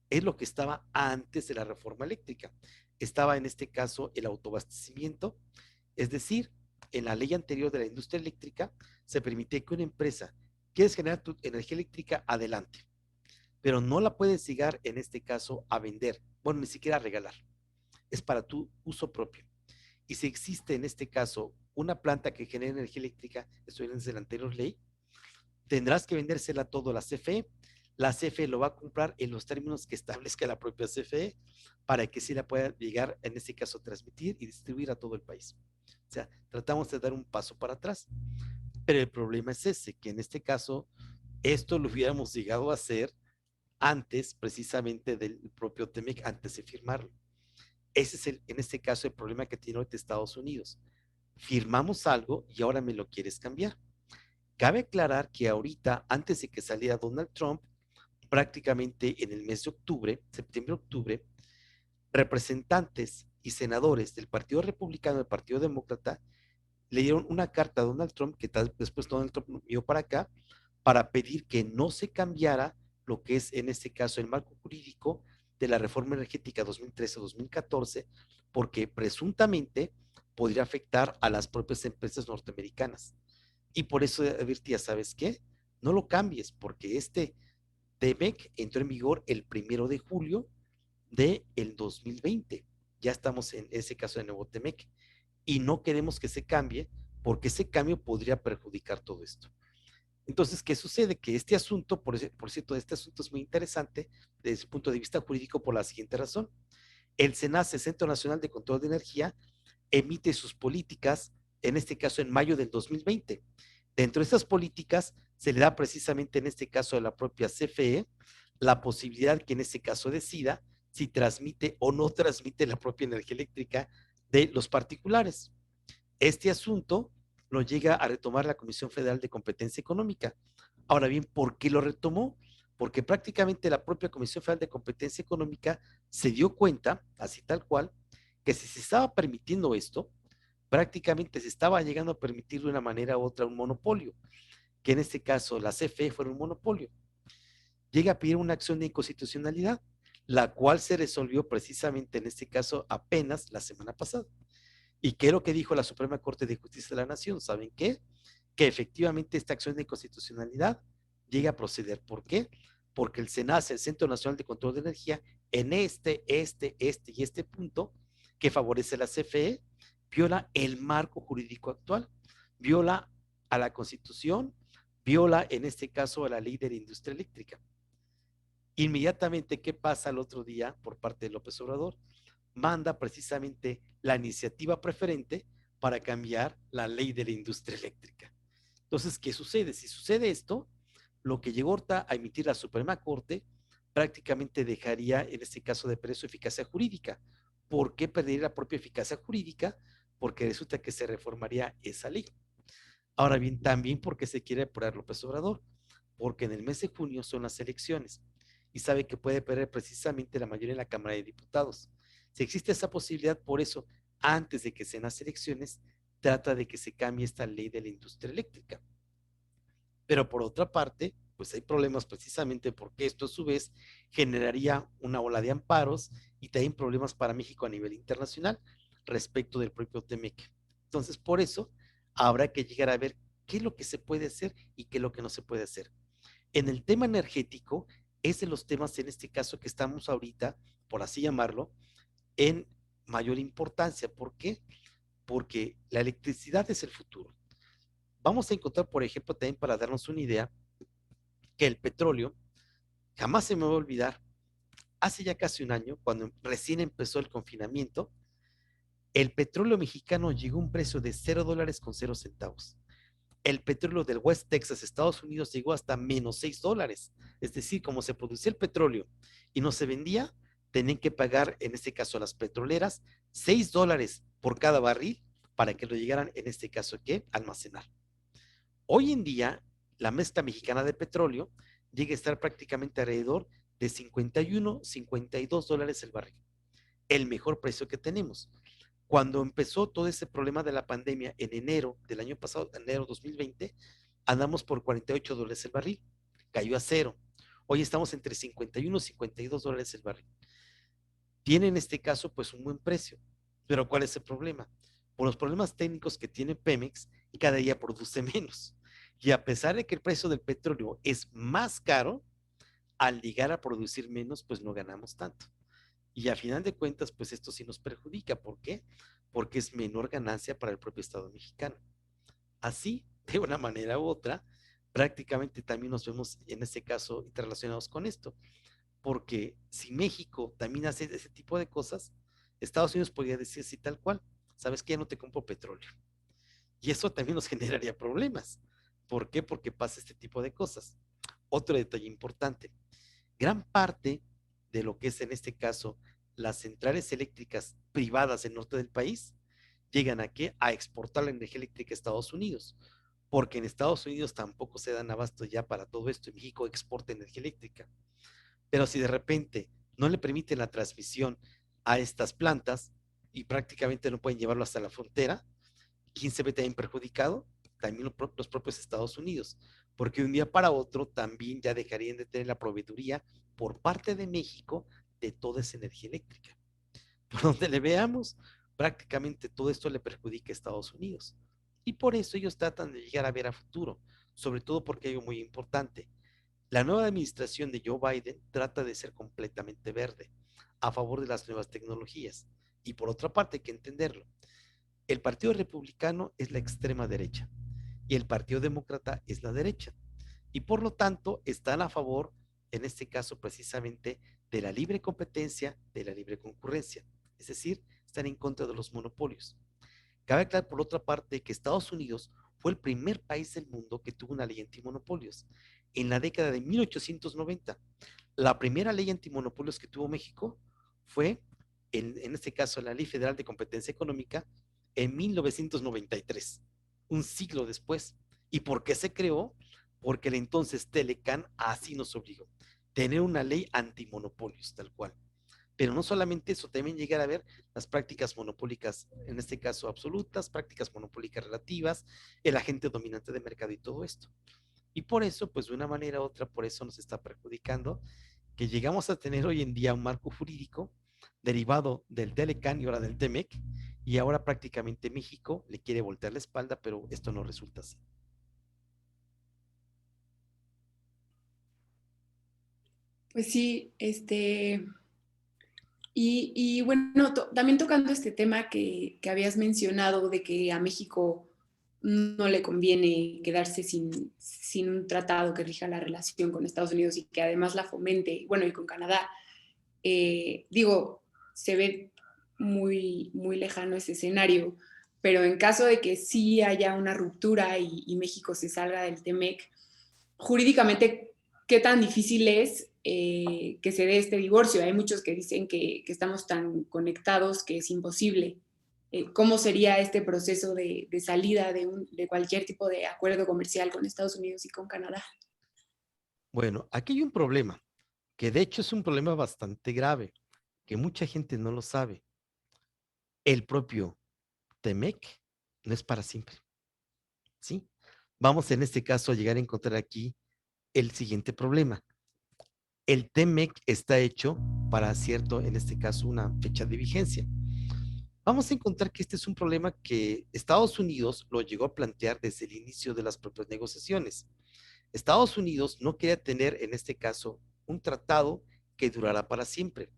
es lo que estaba antes de la reforma eléctrica. Estaba en este caso el autoabastecimiento, es decir, en la ley anterior de la industria eléctrica se permite que una empresa quieres generar tu energía eléctrica adelante, pero no la puedes llegar en este caso a vender, bueno, ni siquiera a regalar, es para tu uso propio. Y si existe en este caso una planta que genere energía eléctrica, esto viene desde la anterior ley, tendrás que vendérsela todo a la CFE lo va a comprar en los términos que establezca la propia CFE para que sí la pueda llegar, en este caso, transmitir y distribuir a todo el país. O sea, tratamos de dar un paso para atrás. Pero el problema es ese, que en este caso, esto lo hubiéramos llegado a hacer antes precisamente del propio TEMEC, antes de firmarlo. Ese es en este caso el problema que tiene ahorita Estados Unidos. Firmamos algo y ahora me lo quieres cambiar. Cabe aclarar que ahorita, antes de que saliera Donald Trump, prácticamente en el mes de octubre, septiembre-octubre, representantes y senadores del Partido Republicano y del Partido Demócrata le dieron una carta a Donald Trump, que después Donald Trump envió para acá, para pedir que no se cambiara lo que es en este caso el marco jurídico de la reforma energética 2013-2014, porque presuntamente podría afectar a las propias empresas norteamericanas. Y por eso advertía, ¿sabes qué? No lo cambies, porque este TEMEC entró en vigor el 1 de julio del 2020. Ya estamos en ese caso de nuevo TEMEC y no queremos que se cambie porque ese cambio podría perjudicar todo esto. Entonces, ¿qué sucede? Que este asunto, por cierto, este asunto es muy interesante desde el punto de vista jurídico por la siguiente razón. El CENACE, Centro Nacional de Control de Energía, emite sus políticas, en este caso en mayo del 2020. Dentro de estas políticas se le da precisamente en este caso a la propia CFE la posibilidad que en este caso decida si transmite o no transmite la propia energía eléctrica de los particulares. Este asunto lo llega a retomar la Comisión Federal de Competencia Económica. Ahora bien, ¿por qué lo retomó? Porque prácticamente la propia Comisión Federal de Competencia Económica se dio cuenta, así tal cual, que si se estaba permitiendo esto, prácticamente se estaba llegando a permitir de una manera u otra un monopolio, que en este caso la CFE fuera un monopolio. Llega a pedir una acción de inconstitucionalidad, la cual se resolvió precisamente en este caso apenas la semana pasada. ¿Y qué es lo que dijo la Suprema Corte de Justicia de la Nación? ¿Saben qué? Que efectivamente esta acción de inconstitucionalidad llega a proceder. ¿Por qué? Porque el CENACE, el Centro Nacional de Control de Energía, en este y este punto que favorece a la CFE, viola el marco jurídico actual, viola a la Constitución, viola en este caso a la ley de la industria eléctrica. Inmediatamente, ¿qué pasa el otro día por parte de López Obrador? Manda precisamente la iniciativa preferente para cambiar la ley de la industria eléctrica. Entonces, ¿qué sucede? Si sucede esto, lo que llegó ahorita a emitir la Suprema Corte prácticamente dejaría, en este caso, de perder su eficacia jurídica. ¿Por qué perdería la propia eficacia jurídica? Porque resulta que se reformaría esa ley. Ahora bien, también porque se quiere apurar López Obrador, porque en el mes de junio son las elecciones y sabe que puede perder precisamente la mayoría en la Cámara de Diputados. Si existe esa posibilidad, por eso, antes de que sean las elecciones, trata de que se cambie esta ley de la industria eléctrica. Pero por otra parte, pues hay problemas precisamente porque esto a su vez generaría una ola de amparos y también problemas para México a nivel internacional respecto del propio TEMEC. Entonces, por eso habrá que llegar a ver qué es lo que se puede hacer y qué es lo que no se puede hacer. En el tema energético, es de los temas en este caso que estamos ahorita, por así llamarlo, en mayor importancia. ¿Por qué? Porque la electricidad es el futuro. Vamos a encontrar, por ejemplo, también para darnos una idea, que el petróleo, jamás se me va a olvidar, hace ya casi un año, cuando recién empezó el confinamiento, el petróleo mexicano llegó a un precio de $0.00. El petróleo del West Texas, Estados Unidos, llegó hasta menos $6. Es decir, como se producía el petróleo y no se vendía, tenían que pagar, en este caso a las petroleras, $6 por cada barril para que lo llegaran, en este caso, ¿qué? Almacenar. Hoy en día, la mezcla mexicana de petróleo llega a estar prácticamente alrededor de 51, $52 el barril. El mejor precio que tenemos. Cuando empezó todo ese problema de la pandemia en enero del año pasado, enero 2020, andamos por $48 el barril. Cayó a cero. Hoy estamos entre 51 y $52 el barril. Tiene en este caso pues un buen precio. Pero ¿cuál es el problema? Por los problemas técnicos que tiene Pemex, cada día produce menos. Y a pesar de que el precio del petróleo es más caro, al llegar a producir menos, pues no ganamos tanto. Y a final de cuentas, pues esto sí nos perjudica. ¿Por qué? Porque es menor ganancia para el propio Estado mexicano. Así, de una manera u otra, prácticamente también nos vemos en este caso interrelacionados con esto. Porque si México también hace ese tipo de cosas, Estados Unidos podría decir así tal cual, sabes que ya no te compro petróleo. Y eso también nos generaría problemas. ¿Por qué? Porque pasa este tipo de cosas. Otro detalle importante, gran parte de lo que es en este caso las centrales eléctricas privadas del norte del país llegan a qué? A exportar la energía eléctrica a Estados Unidos, porque en Estados Unidos tampoco se dan abasto ya para todo esto y México exporta energía eléctrica. Pero si de repente no le permiten la transmisión a estas plantas y prácticamente no pueden llevarlo hasta la frontera, ¿quién se ve también perjudicado? También los propios Estados Unidos. porque de un día para otro también ya dejarían de tener la proveeduría por parte de México de toda esa energía eléctrica. Por donde le veamos, prácticamente todo esto le perjudica a Estados Unidos. Y por eso ellos tratan de llegar a ver a futuro, sobre todo porque hay algo muy importante. La nueva administración de Joe Biden trata de ser completamente verde, a favor de las nuevas tecnologías. Y por otra parte, hay que entenderlo. El Partido Republicano es la extrema derecha y el Partido Demócrata es la derecha. Y por lo tanto, están a favor, en este caso precisamente, de la libre competencia, de la libre concurrencia. Es decir, están en contra de los monopolios. Cabe aclarar por otra parte que Estados Unidos fue el primer país del mundo que tuvo una ley antimonopolios en la década de 1890. La primera ley antimonopolios que tuvo México fue, en este caso, la Ley Federal de Competencia Económica en 1993, un siglo después. ¿Y por qué se creó? Porque el entonces Telecan así nos obligó, tener una ley antimonopolios, tal cual. Pero no solamente eso, también llegar a ver las prácticas monopólicas, en este caso absolutas, prácticas monopólicas relativas, el agente dominante de mercado y todo esto. Y por eso, pues de una manera u otra, por eso nos está perjudicando que llegamos a tener hoy en día un marco jurídico derivado del Telecan y ahora del TEMEC, y ahora prácticamente México le quiere voltear la espalda, pero esto no resulta así. Pues sí, y bueno, también tocando este tema que habías mencionado de que a México no le conviene quedarse sin un tratado que rija la relación con Estados Unidos y que además la fomente, bueno, y con Canadá, digo, se ve muy lejano ese escenario, pero en caso de que sí haya una ruptura y México se salga del TEMEC, jurídicamente, ¿qué tan difícil es que se dé este divorcio? Hay muchos que dicen que estamos tan conectados que es imposible. ¿Cómo sería este proceso de salida de cualquier tipo de acuerdo comercial con Estados Unidos y con Canadá? Bueno, aquí hay un problema, que de hecho es un problema bastante grave, que mucha gente no lo sabe. El propio TEMEC no es para siempre, ¿sí? Vamos en este caso a llegar a encontrar aquí el siguiente problema. El TEMEC está hecho para cierto, en este caso, una fecha de vigencia. Vamos a encontrar que este es un problema que Estados Unidos lo llegó a plantear desde el inicio de las propias negociaciones. Estados Unidos no quería tener, en este caso, un tratado que durara para siempre.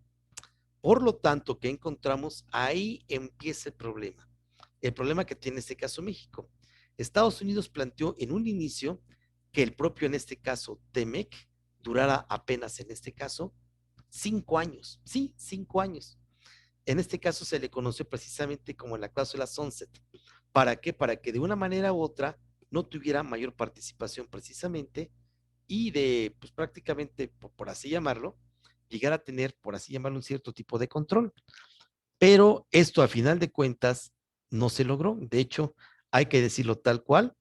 Por lo tanto, ¿qué encontramos? Ahí empieza el problema. El problema que tiene en este caso México. Estados Unidos planteó en un inicio que el propio, en este caso, TEMEC, durara apenas, en este caso, 5 años. Sí, 5 años. En este caso se le conoció precisamente como la cláusula sunset. ¿Para qué? Para que de una manera u otra no tuviera mayor participación precisamente y de, pues prácticamente, por así llamarlo, llegar a tener, por así llamarlo, un cierto tipo de control. Pero esto a final de cuentas no se logró. De hecho, hay que decirlo tal cual.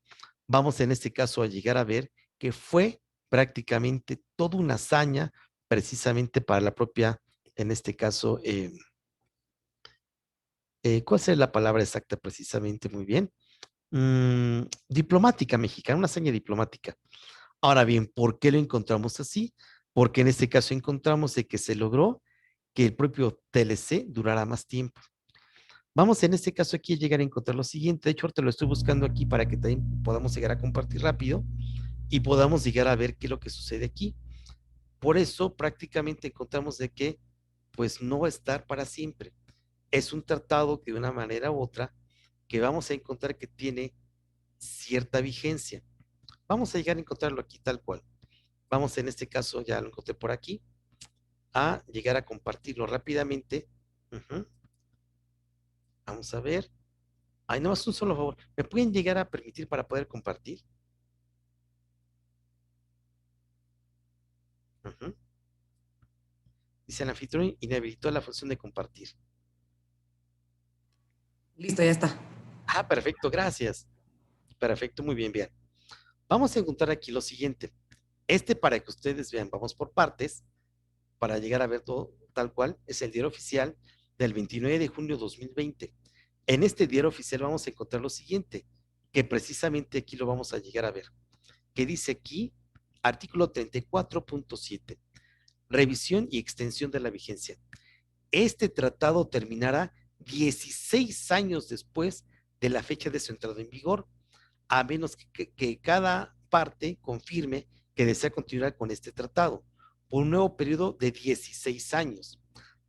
Vamos en este caso a llegar a ver que fue prácticamente toda una hazaña precisamente para la propia, en este caso, ¿cuál es la palabra exacta precisamente? Muy bien. Diplomática mexicana, una hazaña diplomática. Ahora bien, ¿por qué lo encontramos así? Porque en este caso encontramos de que se logró que el propio TLC durara más tiempo. Vamos en este caso aquí a llegar a encontrar lo siguiente. De hecho, ahorita lo estoy buscando aquí para que también podamos llegar a compartir rápido y podamos llegar a ver qué es lo que sucede aquí. Por eso prácticamente encontramos de que pues no va a estar para siempre. Es un tratado que de una manera u otra que vamos a encontrar que tiene cierta vigencia. Vamos a llegar a encontrarlo aquí tal cual. Vamos en este caso, ya lo encontré por aquí, a llegar a compartirlo rápidamente. Vamos a ver. Ay, no más un solo favor. ¿Me pueden llegar a permitir para poder compartir? Dice el anfitrión inhabilitó la función de compartir. Listo, ya está. Ah, perfecto, gracias. Perfecto, muy bien, bien. Vamos a encontrar aquí lo siguiente. Para que ustedes vean, vamos por partes, para llegar a ver todo tal cual, es el diario oficial del 29 de junio de 2020. En este diario oficial vamos a encontrar lo siguiente, que precisamente aquí lo vamos a llegar a ver, que dice aquí, artículo 34.7, revisión y extensión de la vigencia. Este tratado terminará 16 años después de la fecha de su entrada en vigor, a menos que cada parte confirme que desea continuar con este tratado por un nuevo periodo de 16 años,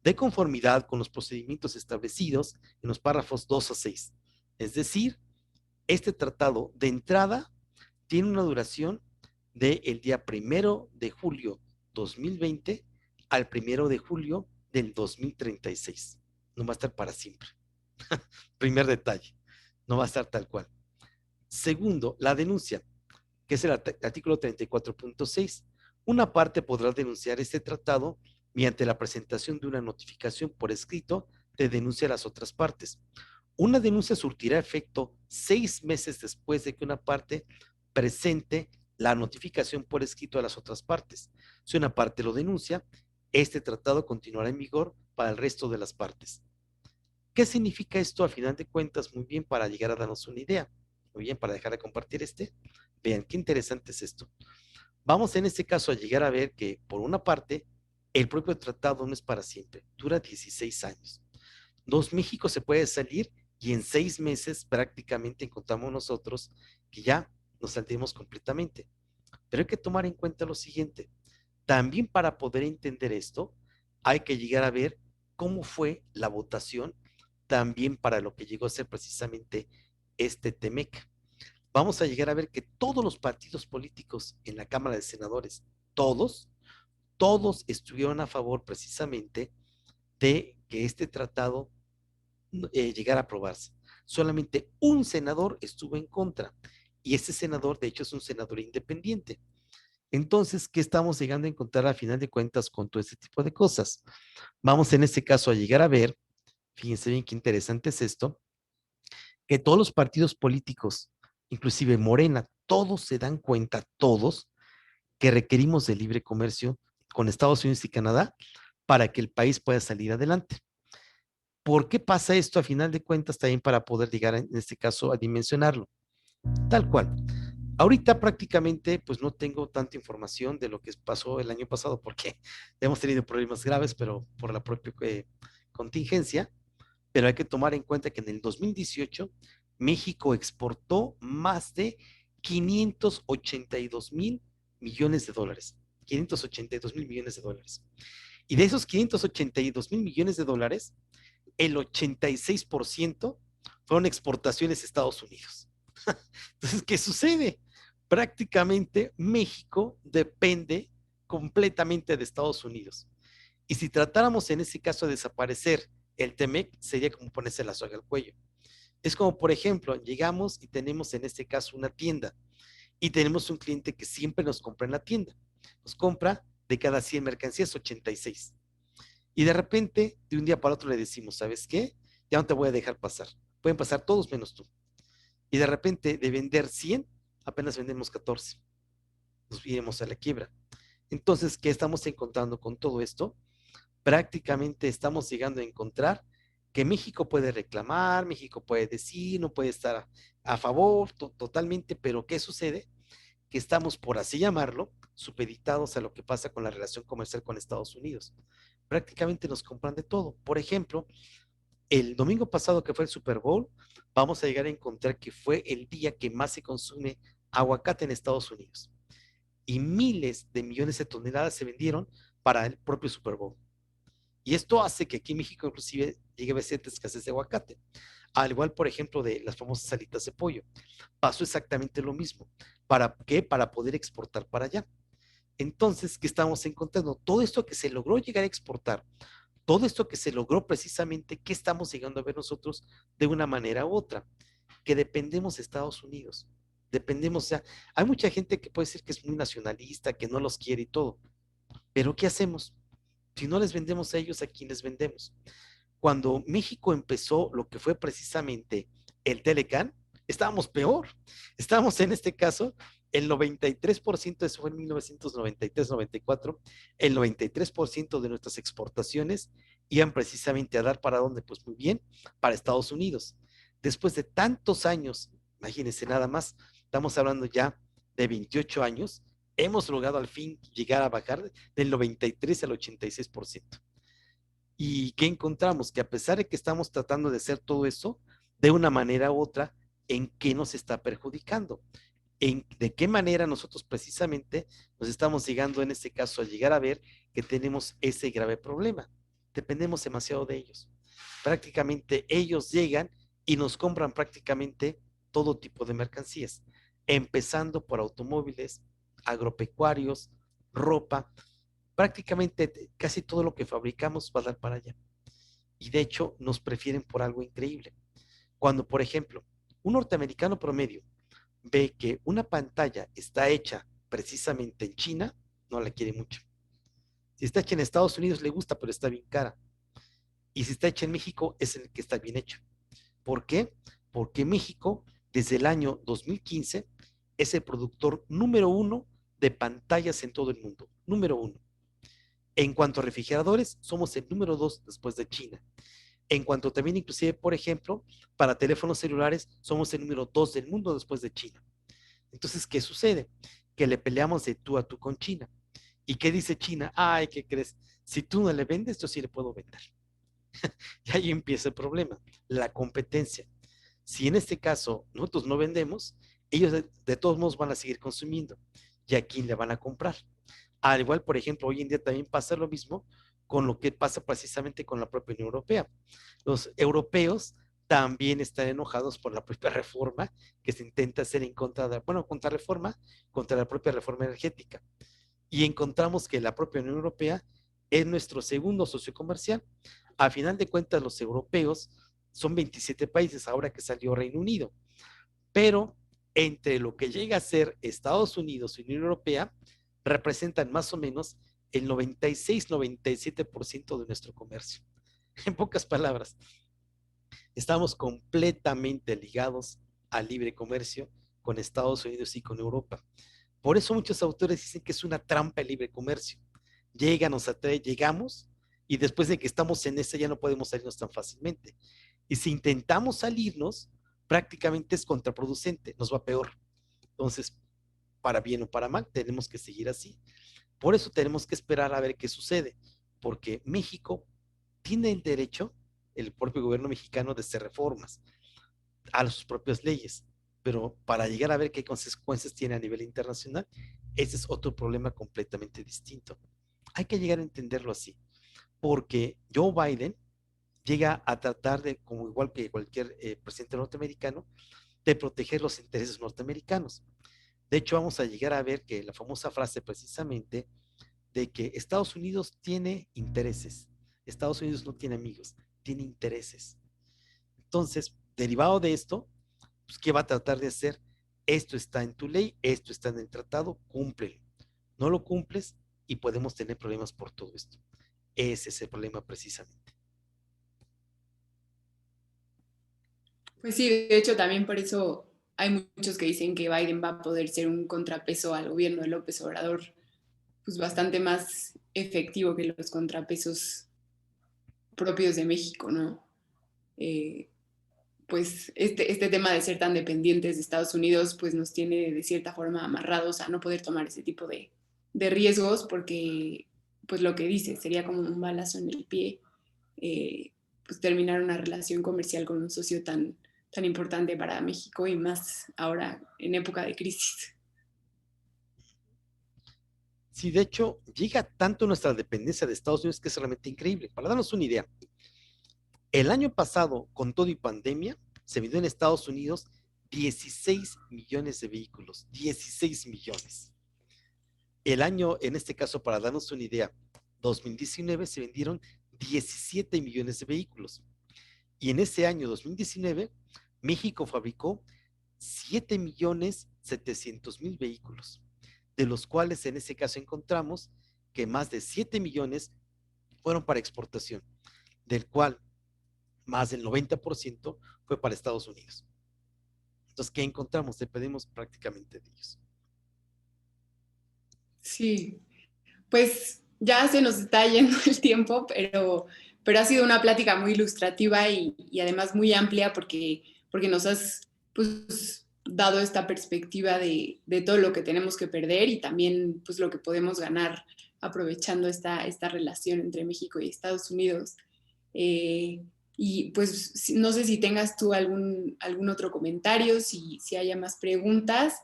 de conformidad con los procedimientos establecidos en los párrafos 2 a 6. Es decir, este tratado de entrada tiene una duración del día 1 de julio 2020 al 1 de julio del 2036. No va a estar para siempre. Primer detalle, no va a estar tal cual. Segundo, la denuncia, que es el artículo 34.6. Una parte podrá denunciar este tratado mediante la presentación de una notificación por escrito de denuncia a las otras partes. Una denuncia surtirá efecto 6 meses después de que una parte presente la notificación por escrito a las otras partes. Si una parte lo denuncia, este tratado continuará en vigor para el resto de las partes. ¿Qué significa esto a final de cuentas? Muy bien, para llegar a darnos una idea. Muy bien, para dejar de compartir vean qué interesante es esto. Vamos en este caso a llegar a ver que, por una parte, el propio tratado no es para siempre, dura 16 años. México se puede salir y en 6 meses prácticamente encontramos nosotros que ya nos saldremos completamente. Pero hay que tomar en cuenta lo siguiente, también para poder entender esto, hay que llegar a ver cómo fue la votación también para lo que llegó a ser precisamente este TEMEC. Vamos a llegar a ver que todos los partidos políticos en la Cámara de Senadores, todos estuvieron a favor precisamente de que este tratado llegara a aprobarse. Solamente un senador estuvo en contra y ese senador de hecho es un senador independiente. Entonces, ¿qué estamos llegando a encontrar a final de cuentas con todo este tipo de cosas? Vamos en este caso a llegar a ver, fíjense bien qué interesante es esto, que todos los partidos políticos, inclusive Morena, todos se dan cuenta, todos, que requerimos de libre comercio con Estados Unidos y Canadá para que el país pueda salir adelante. ¿Por qué pasa esto a final de cuentas? También para poder llegar, en este caso, a dimensionarlo. Tal cual. Ahorita prácticamente pues no tengo tanta información de lo que pasó el año pasado porque hemos tenido problemas graves, pero por la propia contingencia, pero hay que tomar en cuenta que en el 2018 México exportó más de 582,000 millones de dólares. 582,000 millones de dólares. Y de esos 582,000 millones de dólares, el 86% fueron exportaciones a Estados Unidos. Entonces, ¿qué sucede? Prácticamente México depende completamente de Estados Unidos. Y si tratáramos en ese caso de desaparecer el TEMEC, sería como ponerse la soga al cuello. Es como, por ejemplo, llegamos y tenemos en este caso una tienda y tenemos un cliente que siempre nos compra en la tienda. Nos compra de cada 100 mercancías 86. Y de repente, de un día para otro le decimos, ¿sabes qué? Ya no te voy a dejar pasar. Pueden pasar todos menos tú. Y de repente, de vender 100, apenas vendemos 14. Nos iremos a la quiebra. Entonces, ¿qué estamos encontrando con todo esto? Prácticamente estamos llegando a encontrar que México puede reclamar, México puede decir, no puede estar a favor totalmente, pero ¿qué sucede? Que estamos, por así llamarlo, supeditados a lo que pasa con la relación comercial con Estados Unidos. Prácticamente nos compran de todo. Por ejemplo, el domingo pasado que fue el Super Bowl, vamos a llegar a encontrar que fue el día que más se consume aguacate en Estados Unidos. Y miles de millones de toneladas se vendieron para el propio Super Bowl. Y esto hace que aquí en México inclusive llegue a ser escasez de aguacate. Al igual, por ejemplo, de las famosas alitas de pollo. Pasó exactamente lo mismo. ¿Para qué? Para poder exportar para allá. Entonces, ¿qué estamos encontrando? Todo esto que se logró llegar a exportar, todo esto que se logró precisamente, ¿qué estamos llegando a ver nosotros de una manera u otra? Que dependemos de Estados Unidos. Dependemos, o sea, hay mucha gente que puede decir que es muy nacionalista, que no los quiere y todo. Pero ¿qué hacemos? Si no les vendemos a ellos, ¿a quién les vendemos? Cuando México empezó lo que fue precisamente el Telecán, estábamos peor. Estábamos en este caso, el 93%, eso fue en 1993-94, el 93% de nuestras exportaciones iban precisamente a dar para dónde, pues muy bien, para Estados Unidos. Después de tantos años, imagínense nada más, estamos hablando ya de 28 años, hemos logrado al fin llegar a bajar del 93 al 86%. ¿Y qué encontramos? Que a pesar de que estamos tratando de hacer todo eso, de una manera u otra, ¿en qué nos está perjudicando? ¿De qué manera nosotros precisamente nos estamos llegando en este caso a llegar a ver que tenemos ese grave problema? Dependemos demasiado de ellos. Prácticamente ellos llegan y nos compran prácticamente todo tipo de mercancías, empezando por automóviles, agropecuarios, ropa, prácticamente casi todo lo que fabricamos va a dar para allá. Y de hecho nos prefieren por algo increíble. Cuando, por ejemplo, un norteamericano promedio ve que una pantalla está hecha precisamente en China, no la quiere mucho. Si está hecha en Estados Unidos le gusta, pero está bien cara. Y si está hecha en México es el que está bien hecho. ¿Por qué? Porque México, desde el año 2015, es el productor número 1 de pantallas en todo el mundo. Número 1. En cuanto a refrigeradores, somos el número 2 después de China. En cuanto también, inclusive, por ejemplo, para teléfonos celulares, somos el número 2 del mundo después de China. Entonces, ¿qué sucede? Que le peleamos de tú a tú con China. ¿Y qué dice China? Ay, ¿qué crees? Si tú no le vendes, yo sí le puedo vender. Y ahí empieza el problema, la competencia. Si en este caso nosotros no vendemos, ellos de todos modos van a seguir consumiendo. ¿Y a quién le van a comprar? Al igual, por ejemplo, hoy en día también pasa lo mismo con lo que pasa precisamente con la propia Unión Europea. Los europeos también están enojados por la propia reforma que se intenta hacer en contra de, bueno, contra reforma, contra la propia reforma energética. Y encontramos que la propia Unión Europea es nuestro segundo socio comercial. A final de cuentas, los europeos son 27 países ahora que salió Reino Unido, pero entre lo que llega a ser Estados Unidos y Unión Europea, representan más o menos el 96-97% de nuestro comercio. En pocas palabras, estamos completamente ligados al libre comercio con Estados Unidos y con Europa. Por eso muchos autores dicen que es una trampa el libre comercio. Llega, nos atrae, llegamos y después de que estamos en esa ya no podemos salirnos tan fácilmente. Y si intentamos salirnos, prácticamente es contraproducente, nos va peor. Entonces, para bien o para mal, tenemos que seguir así. Por eso tenemos que esperar a ver qué sucede, porque México tiene el derecho, el propio gobierno mexicano, de hacer reformas a sus propias leyes, pero para llegar a ver qué consecuencias tiene a nivel internacional, ese es otro problema completamente distinto. Hay que llegar a entenderlo así, porque Joe Biden llega a tratar de, como igual que cualquier presidente norteamericano, de proteger los intereses norteamericanos. De hecho, vamos a llegar a ver que la famosa frase precisamente de que Estados Unidos tiene intereses, Estados Unidos no tiene amigos, tiene intereses. Entonces, derivado de esto, pues, ¿qué va a tratar de hacer? Esto está en tu ley, esto está en el tratado, cúmplelo. No lo cumples y podemos tener problemas por todo esto. Ese es el problema precisamente. Pues sí, de hecho también por eso hay muchos que dicen que Biden va a poder ser un contrapeso al gobierno de López Obrador, pues bastante más efectivo que los contrapesos propios de México, ¿no? Eh, pues este tema de ser tan dependientes de Estados Unidos, pues nos tiene de cierta forma amarrados a no poder tomar ese tipo de riesgos porque, pues lo que dice, sería como un balazo en el pie, pues terminar una relación comercial con un socio tan importante para México y más ahora en época de crisis. Sí, de hecho, llega tanto nuestra dependencia de Estados Unidos que es realmente increíble. Para darnos una idea, el año pasado, con todo y pandemia, se vendió en Estados Unidos 16 millones de vehículos, 16 millones. El año, en este caso, para darnos una idea, 2019 se vendieron 17 millones de vehículos. Y en ese año 2019, México fabricó 7 millones 700 mil vehículos, de los cuales en ese caso encontramos que más de 7 millones fueron para exportación, del cual más del 90% fue para Estados Unidos. Entonces, ¿qué encontramos? Dependemos prácticamente de ellos. Sí, pues ya se nos está yendo el tiempo, pero ha sido una plática muy ilustrativa y además muy amplia porque nos has pues, dado esta perspectiva de todo lo que tenemos que perder y también pues lo que podemos ganar aprovechando esta relación entre México y Estados Unidos. Y pues no sé si tengas tú algún otro comentario, si haya más preguntas,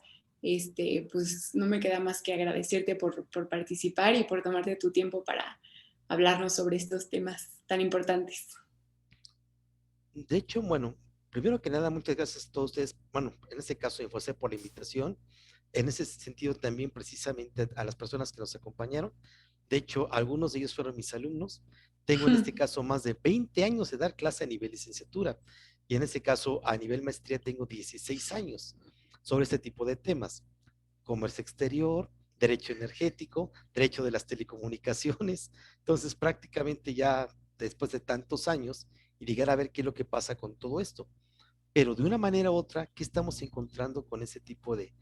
pues no me queda más que agradecerte por participar y por tomarte tu tiempo para hablarnos sobre estos temas tan importantes. De hecho, bueno, primero que nada, muchas gracias a todos ustedes, bueno, en este caso, Infocé, por la invitación. En ese sentido, también precisamente a las personas que nos acompañaron. De hecho, algunos de ellos fueron mis alumnos. Tengo en este caso más de 20 años de dar clase a nivel licenciatura y en este caso a nivel maestría tengo 16 años sobre este tipo de temas. Comercio exterior, derecho energético, derecho de las telecomunicaciones. Entonces, prácticamente ya después de tantos años y llegar a ver qué es lo que pasa con todo esto. Pero de una manera u otra, ¿qué estamos encontrando con ese tipo de,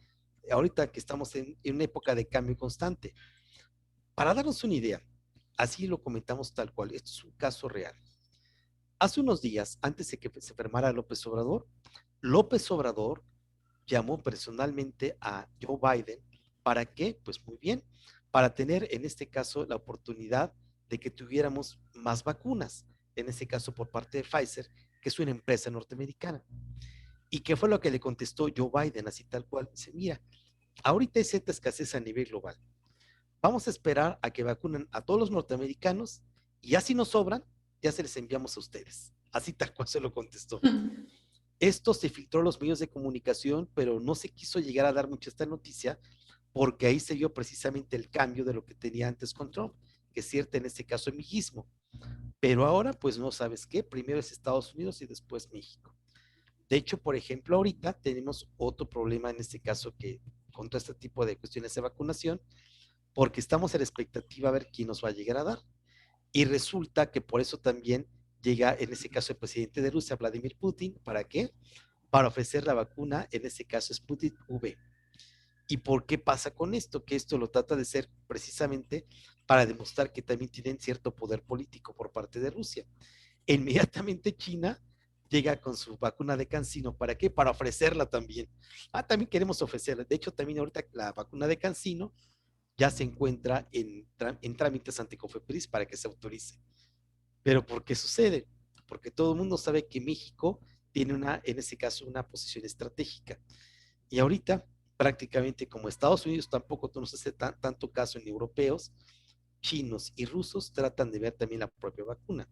ahorita que estamos en una época de cambio constante? Para darnos una idea, así lo comentamos tal cual, esto es un caso real. Hace unos días, antes de que se firmara López Obrador llamó personalmente a Joe Biden. ¿Para qué? Pues muy bien, para tener en este caso la oportunidad de que tuviéramos más vacunas, en este caso por parte de Pfizer, que es una empresa norteamericana. ¿Y qué fue lo que le contestó Joe Biden, así tal cual? Dice, mira, ahorita hay cierta escasez a nivel global. Vamos a esperar a que vacunen a todos los norteamericanos y ya si nos sobran, ya se les enviamos a ustedes. Así tal cual se lo contestó. Esto se filtró a los medios de comunicación, pero no se quiso llegar a dar mucho esta noticia porque ahí se vio precisamente el cambio de lo que tenía antes con Trump, que es cierto en este caso amiguismo. Pero ahora, pues no sabes qué, primero es Estados Unidos y después México. De hecho, por ejemplo, ahorita tenemos otro problema en este caso que con todo este tipo de cuestiones de vacunación, porque estamos en la expectativa a ver quién nos va a llegar a dar. Y resulta que por eso también llega en ese caso el presidente de Rusia, Vladimir Putin, ¿para qué? Para ofrecer la vacuna, en este caso Sputnik V. ¿Y por qué pasa con esto? Que esto lo trata de ser precisamente para demostrar que también tienen cierto poder político por parte de Rusia. E inmediatamente China llega con su vacuna de CanSino. ¿Para qué? Para ofrecerla también. También queremos ofrecerla. De hecho, también ahorita la vacuna de CanSino ya se encuentra en trámites ante COFEPRIS para que se autorice. Pero ¿por qué sucede? Porque todo el mundo sabe que México tiene en ese caso, una posición estratégica. Y ahorita, prácticamente como Estados Unidos tampoco nos hace tanto caso en europeos, chinos y rusos tratan de ver también la propia vacuna.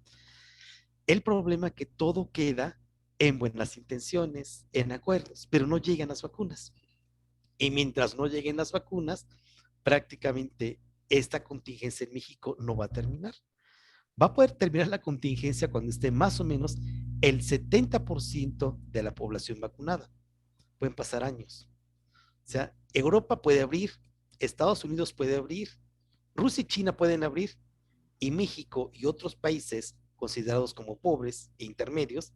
El problema es que todo queda en buenas intenciones, en acuerdos, pero no llegan las vacunas. Y mientras no lleguen las vacunas, prácticamente esta contingencia en México no va a terminar. Va a poder terminar la contingencia cuando esté más o menos el 70% de la población vacunada. Pueden pasar años. O sea, Europa puede abrir, Estados Unidos puede abrir, Rusia y China pueden abrir, y México y otros países considerados como pobres e intermedios,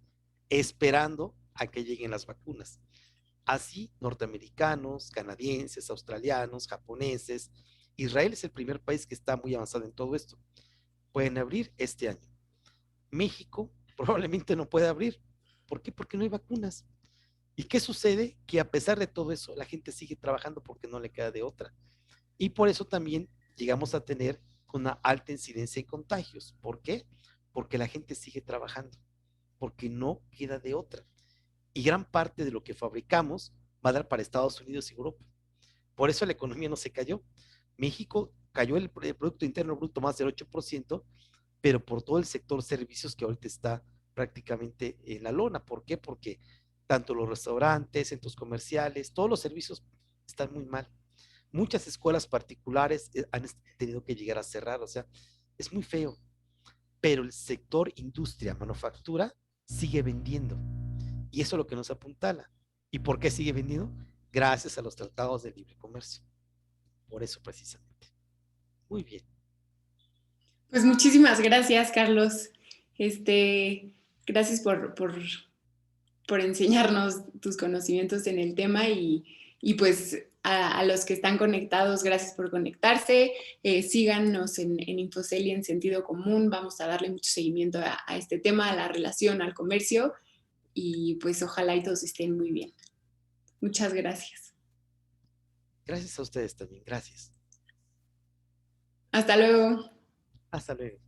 esperando a que lleguen las vacunas. Así, norteamericanos, canadienses, australianos, japoneses, Israel es el primer país que está muy avanzado en todo esto. Pueden abrir este año. México probablemente no pueda abrir. ¿Por qué? Porque no hay vacunas. ¿Y qué sucede? Que a pesar de todo eso, la gente sigue trabajando porque no le queda de otra. Y por eso también llegamos a tener una alta incidencia en contagios. ¿Por qué? Porque la gente sigue trabajando, porque no queda de otra. Y gran parte de lo que fabricamos va a dar para Estados Unidos y Europa. Por eso la economía no se cayó. México cayó el Producto Interno Bruto más del 8%, pero por todo el sector servicios que ahorita está prácticamente en la lona. ¿Por qué? Porque tanto los restaurantes, centros comerciales, todos los servicios están muy mal. Muchas escuelas particulares han tenido que llegar a cerrar, o sea, es muy feo. Pero el sector industria, manufactura, sigue vendiendo. Y eso es lo que nos apuntala. ¿Y por qué sigue vendiendo? Gracias a los tratados de libre comercio. Por eso precisamente. Muy bien. Pues muchísimas gracias, Carlos. Gracias por enseñarnos tus conocimientos en el tema y pues a los que están conectados, gracias por conectarse. Síganos en Infocel y en Sentido Común. Vamos a darle mucho seguimiento a este tema, a la relación, al comercio y pues ojalá y todos estén muy bien. Muchas gracias. Gracias a ustedes también. Gracias. Hasta luego. Hasta luego.